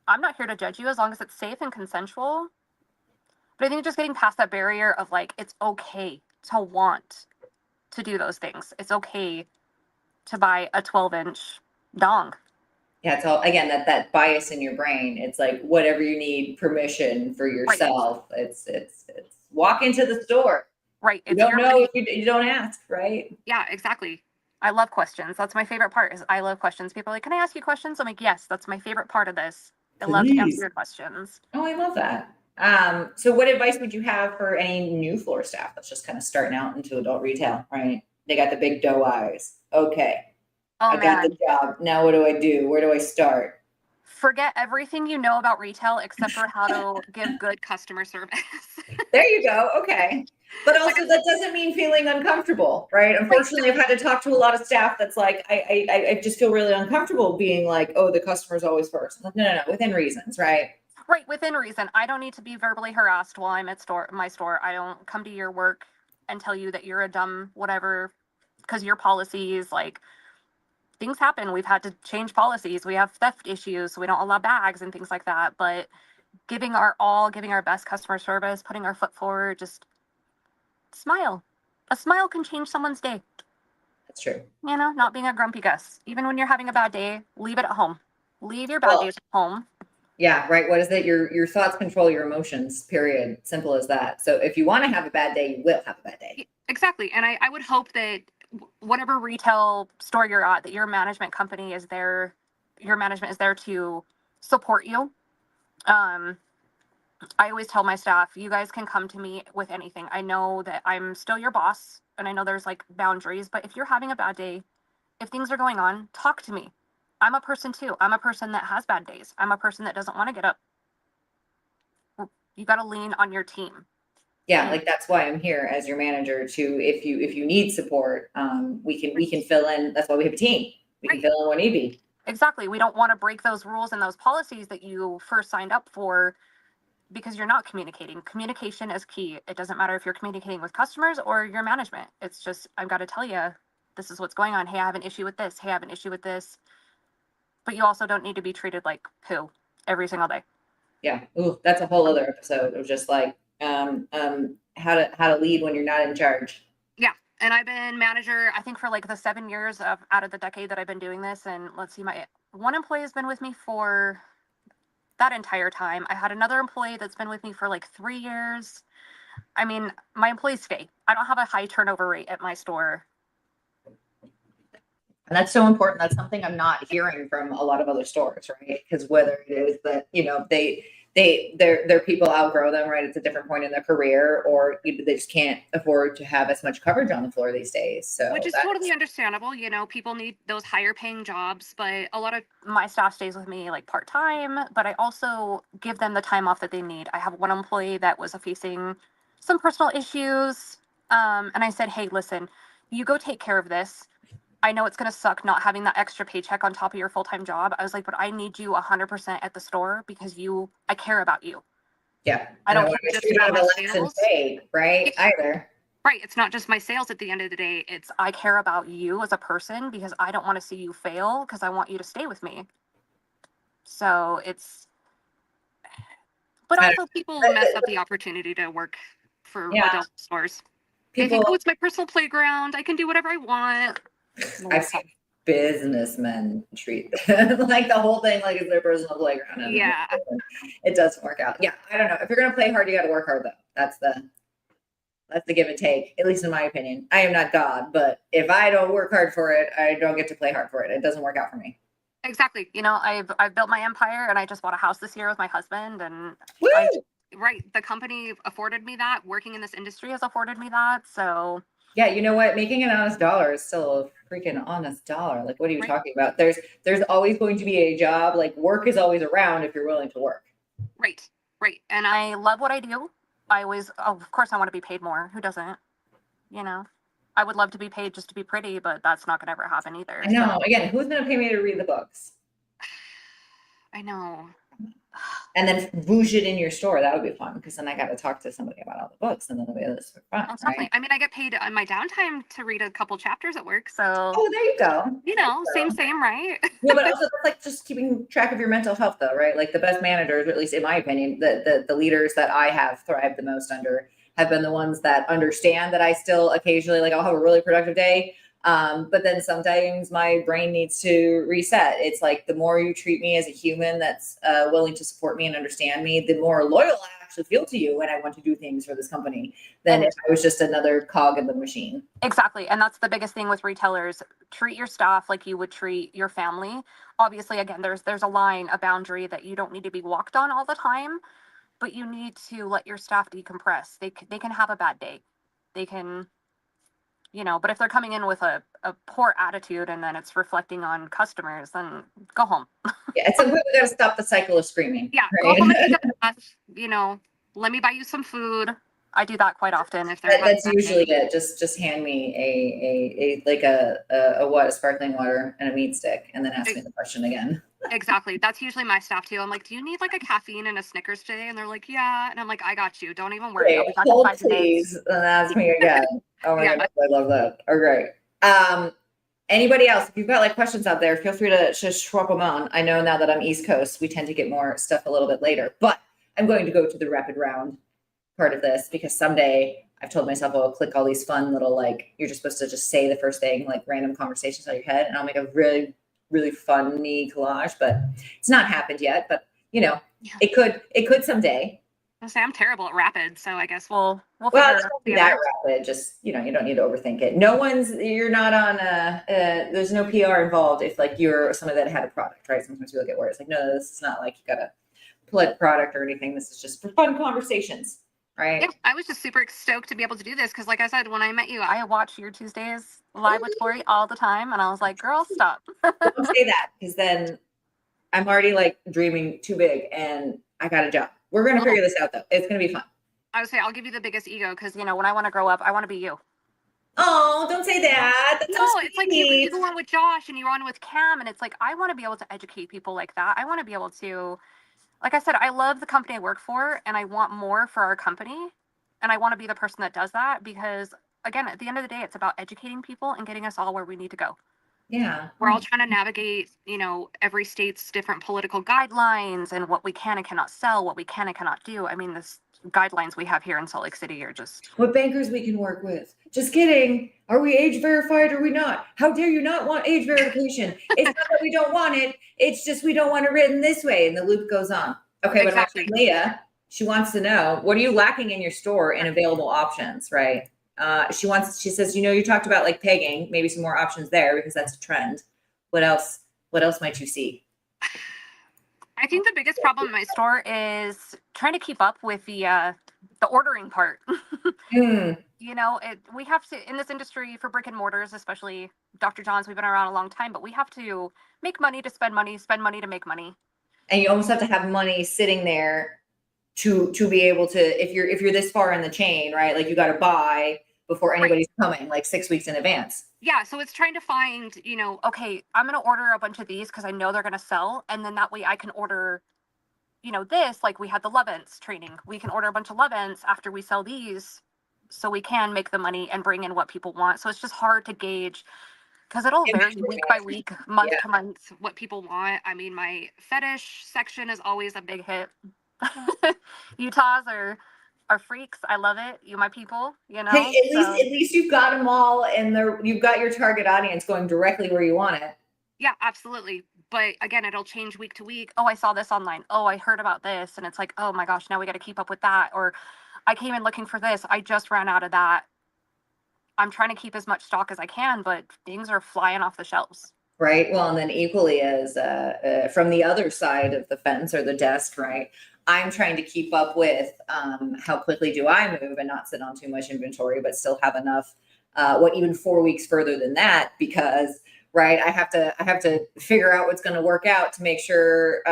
I'm not here to judge you as long as it's safe and consensual. But I think just getting past that barrier of like, it's okay to want to do those things. It's okay to buy a 12-inch dong. Yeah, it's all again that bias in your brain. It's like whatever you need permission for Right. yourself. It's walk into the store. Right. You It's don't your know money. if you don't ask, right? Yeah, exactly. I love questions. That's my favorite part is I love questions. People are like, can I ask you questions? I'm like, yes, that's my favorite part of this. I love to answer Please. your questions. Oh, I love that. So what advice would you have for any new floor staff that's just kind of starting out into adult retail, right? They got the big doe eyes. Okay, Oh I got the man. job. Now what do I do? Where do I start? Forget everything you know about retail except for how to give good customer service. There you go. Okay. But Like, also that doesn't mean feeling uncomfortable, right? right. Unfortunately, I've had to talk to a lot of staff that's like, I just feel really uncomfortable being like, oh, the customer's always first. Like, no, within reasons, right? Right, within reason. I don't need to be verbally harassed while I'm at my store. I don't come to your work and tell you that you're a dumb whatever because your policies, like, things happen. We've had to change policies. We have theft issues, so we don't allow bags and things like that. But giving our all, giving our best customer service, putting our foot forward, just smile. A smile can change someone's day. That's true. Not being a grumpy Gus. Even when you're having a bad day, leave it at home. Leave your bad Well, days at home. yeah, right. What is it? Your thoughts control your emotions, period. Simple as that. So if you want to have a bad day, you will have a bad day. Exactly. And I would hope that whatever retail store you're at, that your management company is there, your management is there to support you. I always tell my staff, you guys can come to me with anything. I know that I'm still your boss and I know there's like boundaries, but if you're having a bad day, if things are going on, talk to me. I'm a person too. I'm a person that has bad days. I'm a person that doesn't want to get up. You got to lean on your team. Yeah, like that's why I'm here as your manager to if you need support, we can fill in. That's why we have a team. We can Right. fill in when need be. Exactly. We don't want to break those rules and those policies that you first signed up for because you're not communicating. Communication is key. It doesn't matter if you're communicating with customers or your management. It's just, I've got to tell you, this is what's going on. Hey, I have an issue with this. Hey, I have an issue with this. But you also don't need to be treated like poo every single day. Yeah. Ooh, that's a whole other episode of just like how to lead when you're not in charge. Yeah. And I've been manager, I think, for like the 7 years out of the decade that I've been doing this. And let's see, my one employee has been with me for that entire time. I had another employee that's been with me for like 3 years. I mean, my employees stay. I don't have a high turnover rate at my store. And that's so important. That's something I'm not hearing from a lot of other stores, right? Because whether it is that, their people outgrow them, right? It's a different point in their career, or they just can't afford to have as much coverage on the floor these days. So Which is totally understandable. People need those higher paying jobs, but a lot of my staff stays with me like part time, but I also give them the time off that they need. I have one employee that was facing some personal issues. And I said, hey, listen, you go take care of this. I know it's going to suck not having that extra paycheck on top of your full-time job. I was like, but I need you 100% at the store because I care about you. Yeah. I don't want care to just shoot about out my of a sales. fake, right? Either. Right. It's not just my sales at the end of the day. It's I care about you as a person because I don't want to see you fail because I want you to stay with me. So but also people mess up the opportunity to work for adult stores. They think, oh, it's my personal playground. I can do whatever I want. I've seen businessmen treat them like the whole thing like it's their personal playground. And Yeah. it doesn't work out. Yeah, I don't know. If you're gonna play hard, you got to work hard though. That's the give and take, at least in my opinion. I am not God, but if I don't work hard for it, I don't get to play hard for it. It doesn't work out for me. Exactly. You know, I've built my empire, and I just bought a house this year with my husband, and Woo! right, the company afforded me that. Working in this industry has afforded me that. So yeah, you know what? Making an honest dollar is still a freaking honest dollar. Like, what are you right. talking about? There's always going to be a job. Like, work is always around if you're willing to work. Right. Right. And I love what I do. Of course, I want to be paid more. Who doesn't? You know, I would love to be paid just to be pretty, but that's not going to ever happen either. I know. So. Again, who's going to pay me to read the books? I know. And then bouge it in your store. That would be fun because then I got to talk to somebody about all the books and then it'll be this for fun. Exactly. Right? I mean, I get paid on my downtime to read a couple chapters at work. So, oh, there you go. You know, same, right? Yeah, but also that's like just keeping track of your mental health, though, right? Like the best managers, or at least in my opinion, the leaders that I have thrived the most under have been the ones that understand that I still occasionally like I'll have a really productive day. But then sometimes my brain needs to reset. It's like the more you treat me as a human that's willing to support me and understand me, the more loyal I actually feel to you when I want to do things for this company than if I was just another cog in the machine. Exactly. And that's the biggest thing with retailers. Treat your staff like you would treat your family. Obviously, again, there's a line, a boundary that you don't need to be walked on all the time, but you need to let your staff decompress. They can have a bad day. They can... You know, but if they're coming in with a poor attitude and then it's reflecting on customers, then go home. Yeah, it's like we got to stop the cycle of screaming. Yeah, right? Go home and take a bath. You know, let me buy you some food. I do that quite often. If that's usually it. Just hand me a sparkling water and a meat stick, and then ask me the question again. Exactly. That's usually my staff too. I'm like, do you need like a caffeine and a Snickers today? And they're like, yeah. And I'm like, I got you. Don't even worry. Okay, hold please, and ask me again. Oh my God, I love that. All right. Anybody else? If you've got like questions out there, feel free to just swap them on. I know now that I'm East Coast, we tend to get more stuff a little bit later, but I'm going to go to the rapid round part of this because someday I've told myself I'll click all these fun little, like, you're just supposed to just say the first thing, like random conversations out of your head, and I'll make a really, really funny collage, but it's not happened yet, but you know, it could someday. I say I'm terrible at rapid, so I guess we'll it's not that rapid. Just, you know, you don't need to overthink it. You're not on there's no PR involved if like you're somebody that had a product, right? Sometimes people get words like, no, this is not like you got a plug product or anything. This is just for fun conversations, right? Yeah, I was just super stoked to be able to do this because, like I said, when I met you, I watch your Tuesdays live with Tori all the time, and I was like, girl, stop. Don't say that because then I'm already like dreaming too big and I got a job. We're going to figure this out, though. It's going to be fun. I would say I'll give you the biggest ego because, you know, when I want to grow up, I want to be you. Oh, don't say that. That's so it's like you go on with Josh and you're on with Cam, and it's like I want to be able to educate people like that. I want to be able to, like I said, I love the company I work for, and I want more for our company, and I want to be the person that does that because, again, at the end of the day, it's about educating people and getting us all where we need to go. Yeah. We're all trying to navigate, you know, every state's different political guidelines and what we can and cannot sell, what we can and cannot do. I mean, this guidelines we have here in Salt Lake City are just... What bankers we can work with. Just kidding. Are we age verified or are we not? How dare you not want age verification? It's not that we don't want it. It's just we don't want it written this way. And the loop goes on. Okay, exactly. But Leah, she wants to know, what are you lacking in your store in available options, right? She says, you know, you talked about like pegging, maybe some more options there because that's a trend. What else might you see? I think the biggest problem in my store is trying to keep up with the ordering part. You know, we have to, in this industry for brick and mortars, especially Dr. John's, we've been around a long time, but we have to make money to spend money to make money. And you almost have to have money sitting there to be able to, if you're this far in the chain, right? Like you got to buy before anybody's coming, like 6 weeks in advance. Yeah, so it's trying to find, you know, okay, I'm going to order a bunch of these because I know they're going to sell. And then that way I can order, you know, this, like we had the Love-Ents training. We can order a bunch of Love-Ents after we sell these so we can make the money and bring in what people want. So it's just hard to gauge because it'll vary week by week, month to month, what people want. I mean, my fetish section is always a big hit. Utahs are are freaks. I love it. You, my people, you know. Hey, at least you've got them all, and you've got your target audience going directly where you want it. Yeah, absolutely. But again, it'll change week to week. Oh, I saw this online. Oh, I heard about this, and it's like, oh my gosh, now we got to keep up with that. Or I came in looking for this. I just ran out of that. I'm trying to keep as much stock as I can, but things are flying off the shelves. Right. Well, and then equally as from the other side of the fence or the desk, right? I'm trying to keep up with how quickly do I move and not sit on too much inventory, but still have enough. Even 4 weeks further than that, because right, I have to figure out what's going to work out to make sure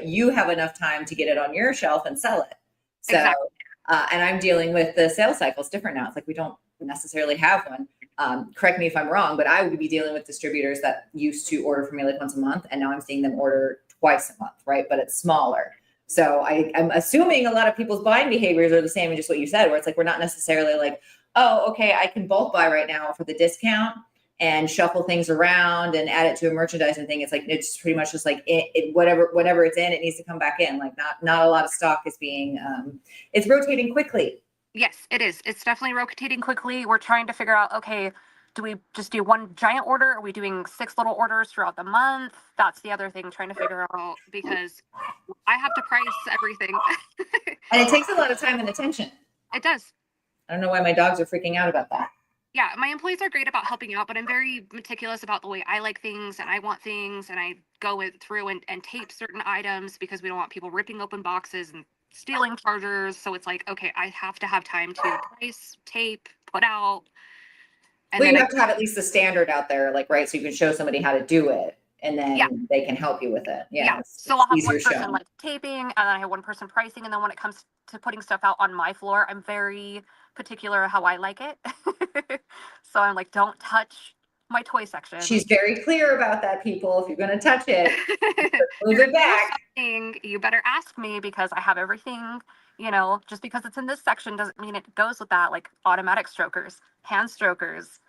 you have enough time to get it on your shelf and sell it. So, exactly. And I'm dealing with the sales cycles different now. It's like we don't necessarily have one. Correct me if I'm wrong, but I would be dealing with distributors that used to order for me like once a month, and now I'm seeing them order twice a month, right? But it's smaller. So I'm assuming a lot of people's buying behaviors are the same as just what you said, where it's like we're not necessarily like, oh, okay, I can bulk buy right now for the discount and shuffle things around and add it to a merchandising thing. It's like it's pretty much just like whatever it's in, it needs to come back in. Like not a lot of stock is being it's rotating quickly. Yes, it is. It's definitely rotating quickly. We're trying to figure out, okay, do we just do one giant order? Are we doing 6 little orders throughout the month? That's the other thing, trying to figure out, because I have to price everything. And it takes a lot of time and attention. It does. I don't know why my dogs are freaking out about that. Yeah, my employees are great about helping out, but I'm very meticulous about the way I like things and I want things, and I go through and tape certain items because we don't want people ripping open boxes and stealing chargers. So it's like, okay, I have to have time to price, tape, put out. And well, you have to have at least the standard out there, like, right, so you can show somebody how to do it, and then they can help you with it. Yeah. So I'll have one person like taping, and then I have one person pricing, and then when it comes to putting stuff out on my floor, I'm very particular how I like it. So I'm like, don't touch my toy section. She's very clear about that, people. If you're going to touch it, move it back. You better ask me, because I have everything, you know, just because it's in this section doesn't mean it goes with that. Like automatic strokers, hand strokers,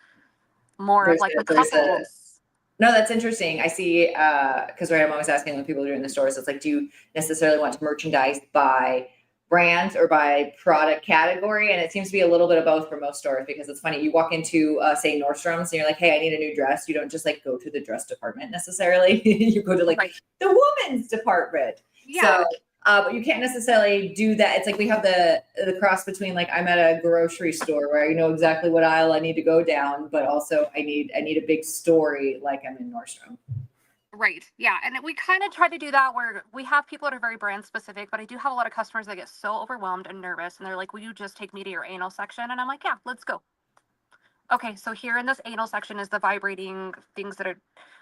more of like the couples. No, that's interesting. I see, because right, I'm always asking when people are doing the stores, it's like, do you necessarily want to merchandise by brand or by product category? And it seems to be a little bit of both for most stores, because it's funny. You walk into, say, Nordstrom's, and you're like, hey, I need a new dress. You don't just like go to the dress department necessarily. You go to like the women's department. Yeah. So, but you can't necessarily do that. It's like we have the cross between like I'm at a grocery store where I know exactly what aisle I need to go down, but also I need a big story like I'm in Nordstrom. Right. Yeah. And we kind of try to do that where we have people that are very brand specific, but I do have a lot of customers that get so overwhelmed and nervous, and they're like, will you just take me to your anal section? And I'm like, yeah, let's go. Okay, so here in this anal section is the vibrating things that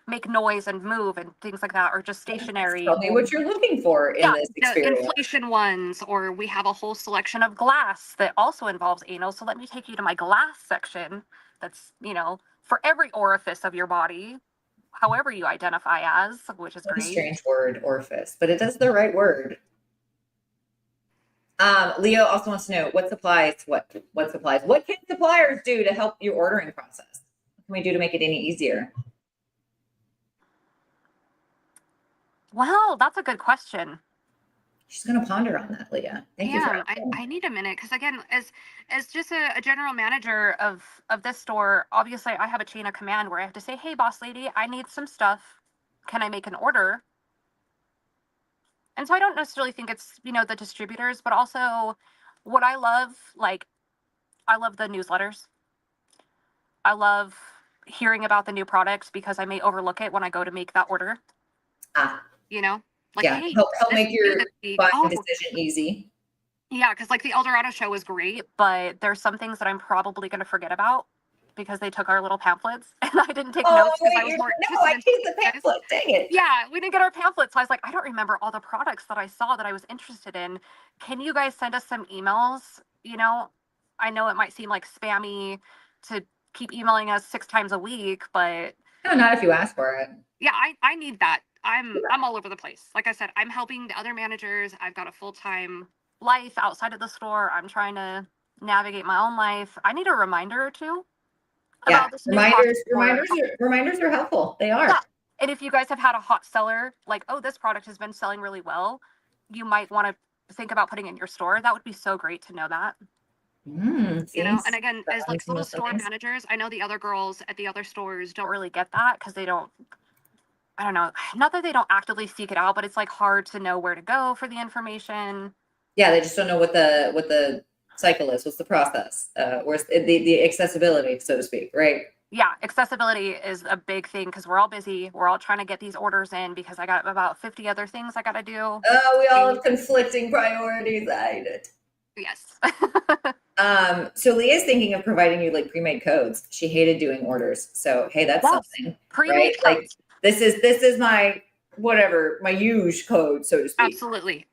make noise and move and things like that, or just stationary. Tell me what you're looking for in this experience. The inflation ones, or we have a whole selection of glass that also involves anal. So let me take you to my glass section. That's, you know, for every orifice of your body, however you identify as, which is great. A strange word, orifice, but it does the right word. Leo also wants to know what supplies can suppliers do to help your ordering process? What can we do to make it any easier? Well, that's a good question. She's going to ponder on that, Leah. Thank you. I need a minute, because again, as just a general manager of this store, obviously I have a chain of command where I have to say, hey, boss lady, I need some stuff. Can I make an order? And so I don't necessarily think it's, you know, the distributors, but also what I love, like, I love the newsletters. I love hearing about the new products, because I may overlook it when I go to make that order. You know? Like, yeah, hey, help make your buying decision easy. Yeah, because like the Eldorado show was great, but there's some things that I'm probably going to forget about because they took our little pamphlets and I didn't take notes because I was more interested. No, I keep the pamphlet. Dang it. Yeah, we didn't get our pamphlets. So I was like, I don't remember all the products that I saw that I was interested in. Can you guys send us some emails? You know, I know it might seem like spammy to keep emailing us 6 times a week, but no, not if you ask for it. Yeah, I need that. I'm all over the place. Like I said, I'm helping the other managers. I've got a full-time life outside of the store. I'm trying to navigate my own life. I need a reminder or two. Yeah, reminders are helpful. They are. Yeah. And if you guys have had a hot seller, like, oh, this product has been selling really well, you might want to think about putting in your store, that would be so great to know that. You know, and again, as like little store managers, I know the other girls at the other stores don't really get that because they don't, I don't know, not that they don't actively seek it out, but it's like hard to know where to go for the information. Yeah, they just don't know what the cycle is. What's the process? Where's the accessibility, so to speak, right? Yeah, accessibility is a big thing because we're all busy. We're all trying to get these orders in because I got about 50 other things I got to do. Oh, we all have conflicting priorities. I hate it. Yes. So Leah's thinking of providing you like pre-made codes. She hated doing orders. So hey, that's something. Pre-made right? codes. Like this is my whatever, my huge code, so to speak.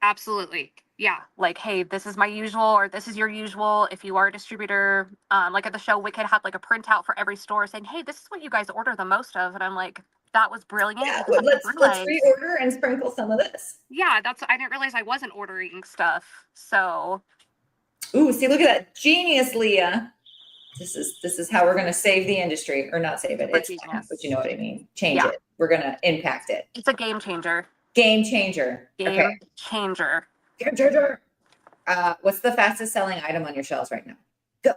Absolutely. Yeah. Like, hey, this is my usual, or this is your usual. If you are a distributor, like at the show, Wicked had like a printout for every store saying, hey, this is what you guys order the most of. And I'm like, that was brilliant. Yeah, let's reorder and sprinkle some of this. Yeah, I didn't realize I wasn't ordering stuff. So ooh, see, look at that. Genius, Leah. This is how we're gonna save the industry, or not save it. It's fine, but you know what I mean. Change it. We're gonna impact it. It's a game changer. Game changer. Game changer. Game changer. What's the fastest selling item on your shelves right now? Go.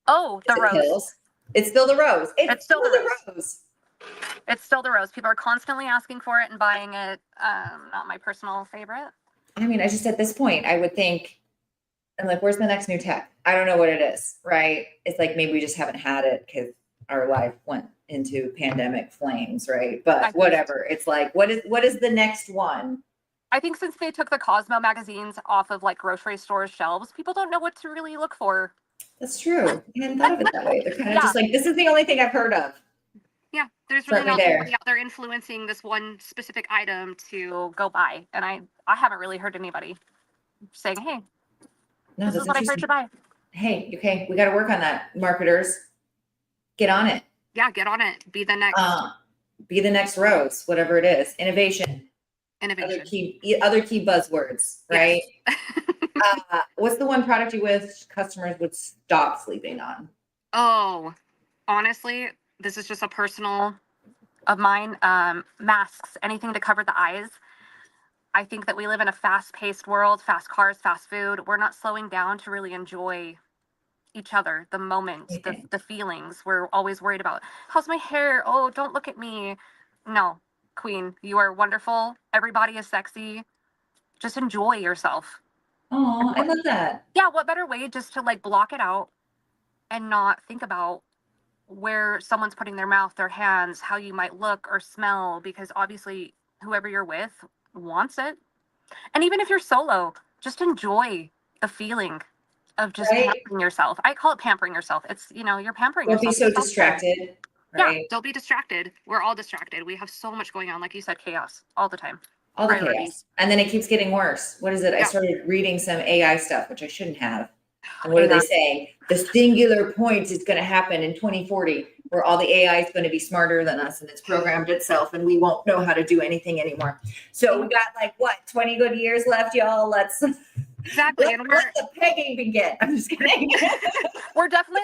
Oh, the rose. It's still the rose. It's still the rose. It's still the rose. People are constantly asking for it and buying it. Not my personal favorite. I mean, I just at this point, I would think, I'm like, where's the next new tech? I don't know what it is, right? It's like maybe we just haven't had it because our life went into pandemic flames, right? But whatever. It's like, what is the next one? I think since they took the Cosmo magazines off of like grocery stores shelves, people don't know what to really look for. That's true. I hadn't thought of it that way. They're kind of just like, this is the only thing I've heard of. Yeah, there's really not anybody out there influencing this one specific item to go buy. And I haven't really heard anybody saying, hey, this is what I heard you buy. Hey, okay, we got to work on that. Marketers, get on it. Yeah, get on it. Be the next Rose, whatever it is. Innovation. Other key buzzwords, right? Yes. What's the one product you wish customers would stop sleeping on? Oh, honestly, this is just a personal of mine. Masks, anything to cover the eyes. I think that we live in a fast-paced world, fast cars, fast food. We're not slowing down to really enjoy each other, the moment, the feelings. We're always worried about, how's my hair? Oh, don't look at me. No, queen, you are wonderful. Everybody is sexy. Just enjoy yourself. Oh, I love that. Yeah, what better way just to like block it out and not think about where someone's putting their mouth, their hands, how you might look or smell, because obviously whoever you're with wants it. And even if you're solo, just enjoy the feeling of just pampering yourself. I call it pampering yourself. It's, you're pampering yourself. Don't be so distracted. Right? Yeah, don't be distracted. We're all distracted. We have so much going on. Like you said, chaos all the time. All the chaos. And then it keeps getting worse. What is it? I started reading some AI stuff, which I shouldn't have. And what are they saying? The singular point is going to happen in 2040, where all the AI is going to be smarter than us and it's programmed itself and we won't know how to do anything anymore. So we got 20 good years left, y'all. Let's let the pegging begin. I'm just kidding. We're definitely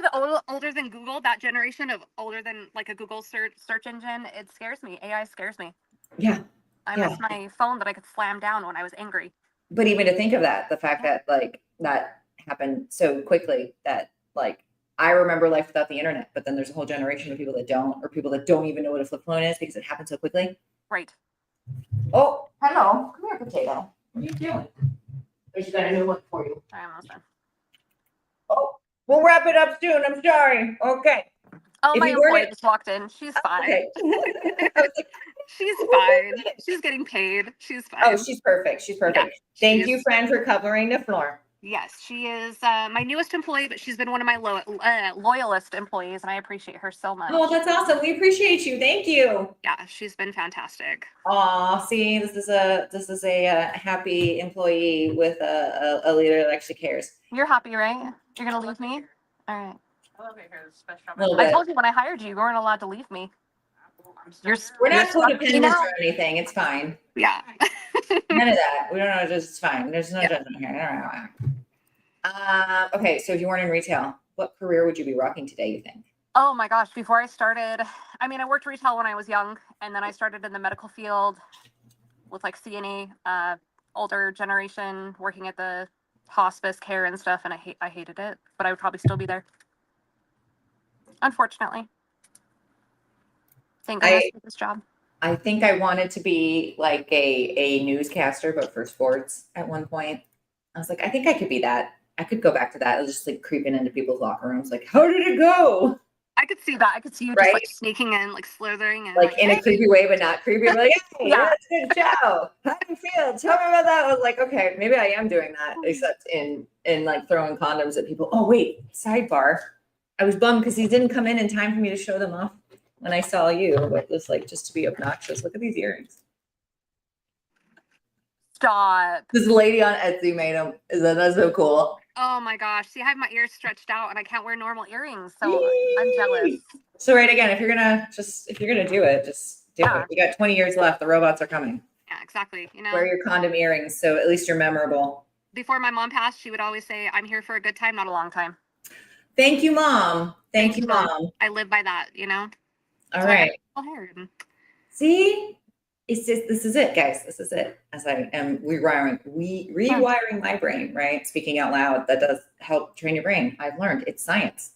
older than Google, that generation of older than like a Google search engine. It scares me. AI scares me. Yeah. I miss my phone that I could slam down when I was angry. But even to think of that, the fact that that happened so quickly that I remember life without the internet, but then there's a whole generation of people that don't, or people that don't even know what a flip phone is because it happened so quickly. Right. Oh, hello. Come here, potato. What are you doing? There's got a new one for you. I almost done. Oh, we'll wrap it up soon. I'm sorry. Okay. Oh, my employee just walked in. She's fine. Okay. She's fine. She's getting paid. She's fine. Oh, she's perfect. She's perfect. Yeah, Thank you, friend, for covering the floor. Yes, she is my newest employee, but she's been one of my loyalist employees, and I appreciate her so much. Oh, that's awesome. We appreciate you. Thank you. Yeah, she's been fantastic. Oh, see, this is a happy employee with a leader that actually cares. You're happy, right? You're gonna leave me? All right. I told you when I hired you, you weren't allowed to leave me. We're not codependent or anything. It's fine. Yeah. None of that. We don't know. It's fine. There's no judgment here. Okay. So if you weren't in retail, what career would you be rocking today, you think? Oh my gosh. Before I started, I worked retail when I was young, and then I started in the medical field with CNA, older generation working at the hospice care and stuff, and I hated it, but I would probably still be there. Unfortunately. Thank goodness for this job. I think I wanted to be like a newscaster, but for sports at one point. I was like, I think I could be that. I could go back to that. I was just like creeping into people's locker rooms, like, how did it go? I could see that. I could see you just like sneaking in, like slithering, and like in a creepy way, but not creepy. Like, hey, yeah, that's a good show. How do you feel? Tell me about that. I was like, okay, maybe I am doing that, except in like throwing condoms at people. Oh wait, sidebar. I was bummed because he didn't come in time for me to show them off when I saw you. But it was like just to be obnoxious. Look at these earrings. Stop. This lady on Etsy made them. That's so cool? Oh my gosh. See, I have my ears stretched out and I can't wear normal earrings. So I'm jealous. So right again, if you're gonna do it, just do it. You got 20 years left. The robots are coming. Yeah, exactly. You know, wear your condom earrings so at least you're memorable. Before my mom passed, she would always say, I'm here for a good time, not a long time. Thank you, Mom. Thank you, Mom. I live by that, you know? All right. See? It's just, this is it, guys. This is it. As I am rewiring my brain, right? Speaking out loud, that does help train your brain. I've learned it's science.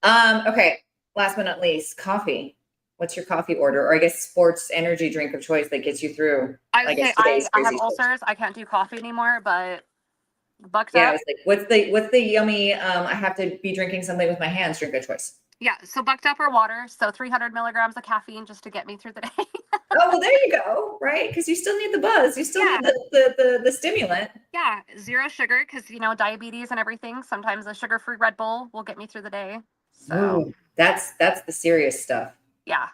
Okay. Last but not least, coffee. What's your coffee order? Or I guess sports energy drink of choice that gets you through. I have ulcers. I can't do coffee anymore, but bucked up. I was like, what's the yummy, I have to be drinking something with my hands drink of choice? Yeah, so bucked up or water, so 300 milligrams of caffeine just to get me through the day. Oh, well, there you go, right? Because you still need the buzz. You still need the stimulant. Yeah, 0 sugar, because, you know, diabetes and everything. Sometimes a sugar-free Red Bull will get me through the day. So that's the serious stuff. Yeah.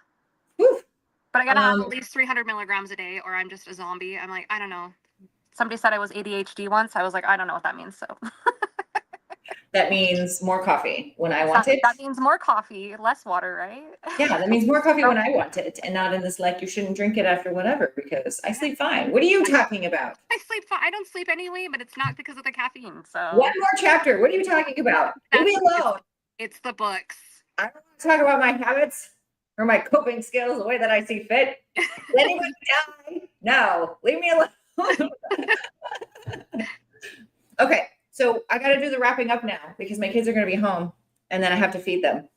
Whew. But I gotta have at least 300 milligrams a day, or I'm just a zombie. I'm like, I don't know. Somebody said I was ADHD once. I was like, I don't know what that means, so... That means more coffee when I want it. That means more coffee, less water, right? Yeah, that means more coffee when I want it, and not in this like you shouldn't drink it after whatever because I sleep fine. What are you talking about? I sleep fine. I don't sleep anyway, but it's not because of the caffeine. So one more chapter. What are you talking about? Leave me alone. It's the books. I don't want to talk about my habits or my coping skills the way that I see fit. Let anybody die? No, leave me alone. Okay. So I got to do the wrapping up now because my kids are going to be home and then I have to feed them.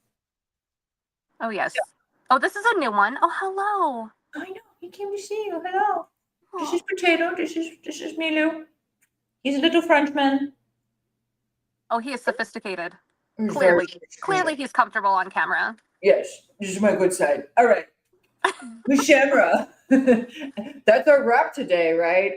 Oh, yes. Yeah. Oh, this is a new one. Oh, hello. I know. He came to see you. Hello. Oh. This is Potato. This is Milou. He's a little Frenchman. Oh, he is sophisticated. Clearly he's comfortable on camera. Yes. This is my good side. All right. With Shamra. That's our wrap today, right?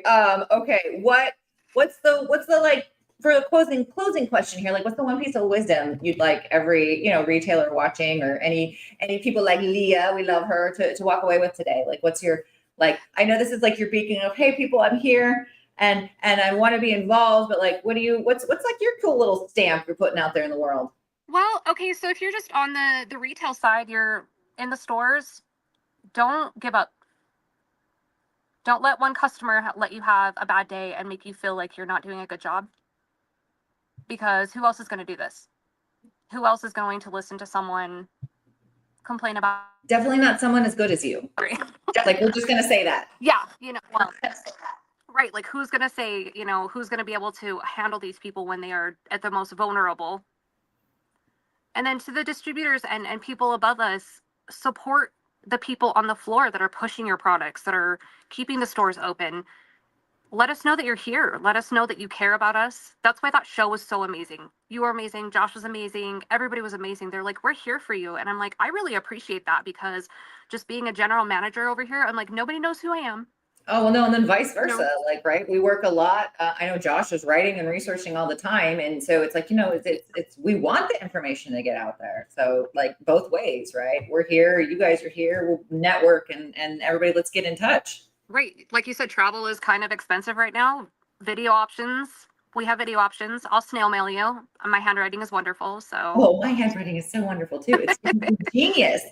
Okay. What's the like, for the closing question here, like what's the one piece of wisdom you'd like every, retailer watching or any people like Leah, we love her, to walk away with today? Like what's your, like, I know this is like your beacon of, hey people, I'm here and I want to be involved, but like what's like your cool little stamp you're putting out there in the world? Well, okay, so if you're just on the retail side, you're in the stores, don't give up. Don't let one customer let you have a bad day and make you feel like you're not doing a good job. Because who else is going to do this? Who else is going to listen to someone complain about? Definitely not someone as good as you. Like, we're just going to say that. Yeah. Well, right. Like, who's going to say, who's going to be able to handle these people when they are at the most vulnerable? And then to the distributors and people above us, support the people on the floor that are pushing your products, that are keeping the stores open. Let us know that you're here. Let us know that you care about us. That's why that show was so amazing. You were amazing. Josh was amazing. Everybody was amazing. They're like, we're here for you. And I'm like, I really appreciate that because just being a general manager over here, I'm like, nobody knows who I am. Oh, well, no. And then vice versa. Like, right. We work a lot. I know Josh is writing and researching all the time. And so it's like, it's we want the information to get out there. So like both ways, right? We're here. You guys are here. We'll network and everybody, let's get in touch. Right. Like you said, travel is kind of expensive right now. Video options. We have video options. I'll snail mail you. My handwriting is wonderful. So. Oh, my handwriting is so wonderful too. It's genius.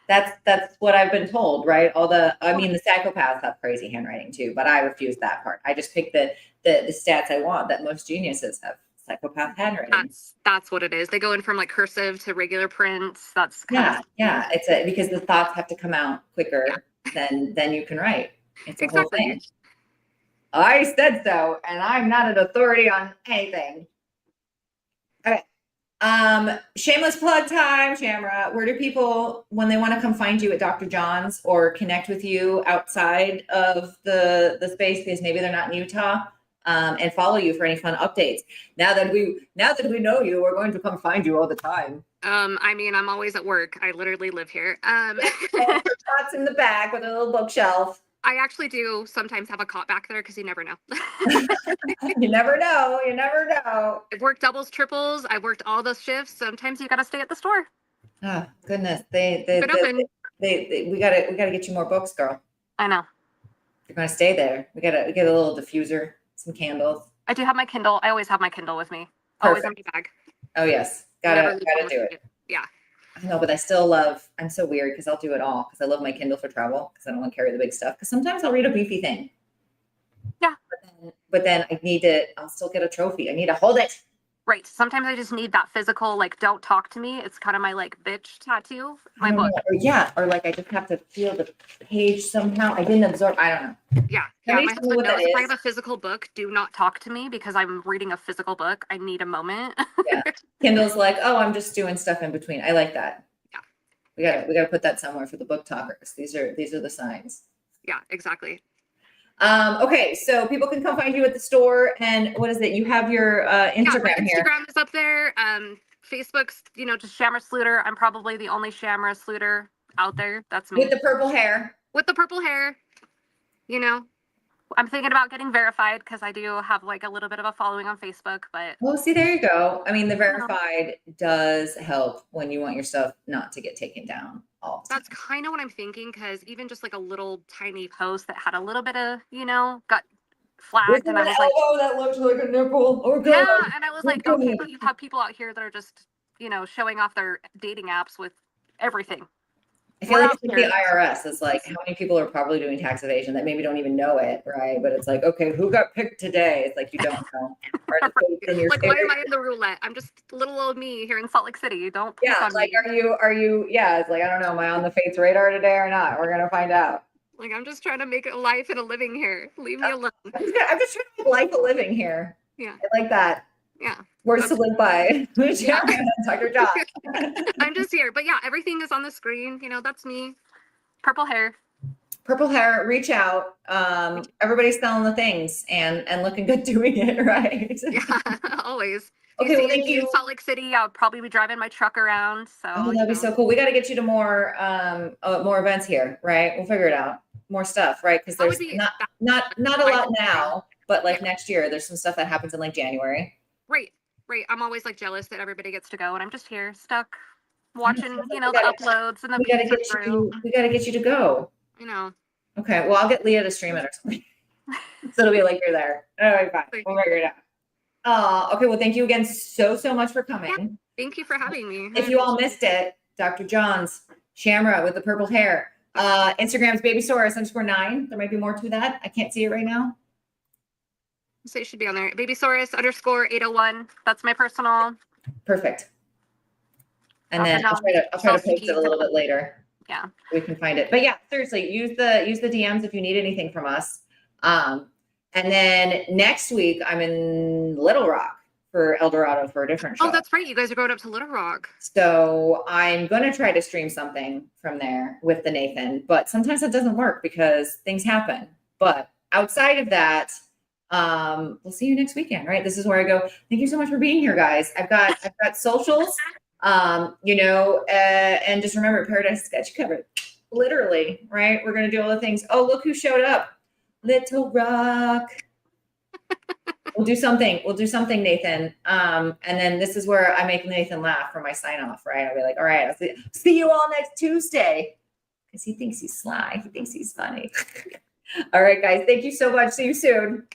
That's what I've been told, right? The psychopaths have crazy handwriting too, but I refuse that part. I just pick the stats I want, that most geniuses have psychopath handwriting. That's what it is. They go in from like cursive to regular print. That's It's because the thoughts have to come out quicker than you can write. It's a whole thing. I said so, and I'm not an authority on anything. Okay. Shameless plug time, Shamra. Where do people, when they want to come find you at Dr. John's or connect with you outside of the space, because maybe they're not in Utah, and follow you for any fun updates? Now that we know you, we're going to come find you all the time. I mean, I'm always at work. I literally live here. Spots in the back with a little bookshelf. I actually do sometimes have a cot back there because you never know. You never know. You never know. I've worked doubles, triples. I've worked all those shifts. Sometimes you got to stay at the store. Oh goodness, we gotta get you more books, girl. I know. You're gonna stay there. We get a little diffuser, some candles. I do have my Kindle. I always have my Kindle with me. Perfect. Always in my bag. Oh yes, gotta do it. Yeah. I know, but I still love. I'm so weird because I'll do it all because I love my Kindle for travel because I don't want to carry the big stuff. Because sometimes I'll read a beefy thing. Yeah. But then I'll still get a trophy. I need to hold it. Right. Sometimes I just need that physical, like, don't talk to me. It's kind of my like bitch tattoo. My book. Or like I just have to feel the page somehow. I didn't absorb. I don't know. Yeah. My husband knows if I have a physical book, do not talk to me because I'm reading a physical book. I need a moment. Yeah. Kindle's like, oh, I'm just doing stuff in between. I like that. Yeah. We gotta put that somewhere for the book talkers. These are the signs. Yeah, exactly. Okay, so people can come find you at the store, and what is it? You have your Instagram here. Instagram is up there. Facebook's, just Shamra Schluter. I'm probably the only Shamra Schluter out there. That's me. With the purple hair. With the purple hair. I'm thinking about getting verified because I do have like a little bit of a following on Facebook, but. Well, see, there you go. I mean, the verified does help when you want your stuff not to get taken down. That's kind of what I'm thinking, because even just like a little tiny post that had a little bit of, got flagged, and I was like, oh, that looks like a nipple. Oh, God. Yeah, and I was like, okay, but you have people out here that are just, showing off their dating apps with everything. I feel like the IRS is like, how many people are probably doing tax evasion that maybe don't even know it, right? But it's like, okay, who got picked today? It's like, you don't know. Like, why am I in the roulette? I'm just little old me here in Salt Lake City. Don't pick on like, me. are you? Yeah, it's like, I don't know. Am I on the fate's radar today or not? We're gonna find out. Like, I'm just trying to make a life and a living here. Leave me alone. I'm just trying to make life a living here. Yeah, I like that. Yeah. Words to live by. Yeah. Dr. John. I'm just here. But yeah, everything is on the screen. That's me. Purple hair. Purple hair, reach out. Everybody's selling the things and looking good doing it, right? Yeah, always. Okay, well, thank you. In Salt Lake City, I'll probably be driving my truck around. So that'd be so cool. We got to get you to more events here, right? We'll figure it out. More stuff, right? Because there's not a lot now, but like next year, there's some stuff that happens in like January. Right. I'm always like jealous that everybody gets to go, and I'm just here stuck watching, the uploads and the. We got to get you to go. Okay, well, I'll get Leah to stream it or something. So it'll be like you're there. All right, fine. We'll figure it out. Okay, well, thank you again so much for coming. Yeah, thank you for having me. If you all missed it, Dr. John's, Shamra with the purple hair. Instagram's babysaurus_9. There might be more to that. I can't see it right now. So it should be on there. Babysaurus_801. That's my personal. Perfect. And then I'll try to post it a little bit later. Yeah, we can find it. But yeah, seriously, use the DMs if you need anything from us. And then next week I'm in Little Rock for Eldorado for a different show. Oh, that's right. You guys are going up to Little Rock. So I'm going to try to stream something from there with the Nathan, but sometimes it doesn't work because things happen. But outside of that, we'll see you next weekend, right? This is where I go. Thank you so much for being here, guys. I've got socials. And just remember, Paradise has got you covered. Literally, right? We're gonna do all the things. Oh, look who showed up. Little Rock. We'll do something, Nathan. And then this is where I make Nathan laugh for my sign off, right? I'll be like, all right, I'll see you all next Tuesday. Because he thinks he's sly. He thinks he's funny. All right, guys. Thank you so much. See you soon.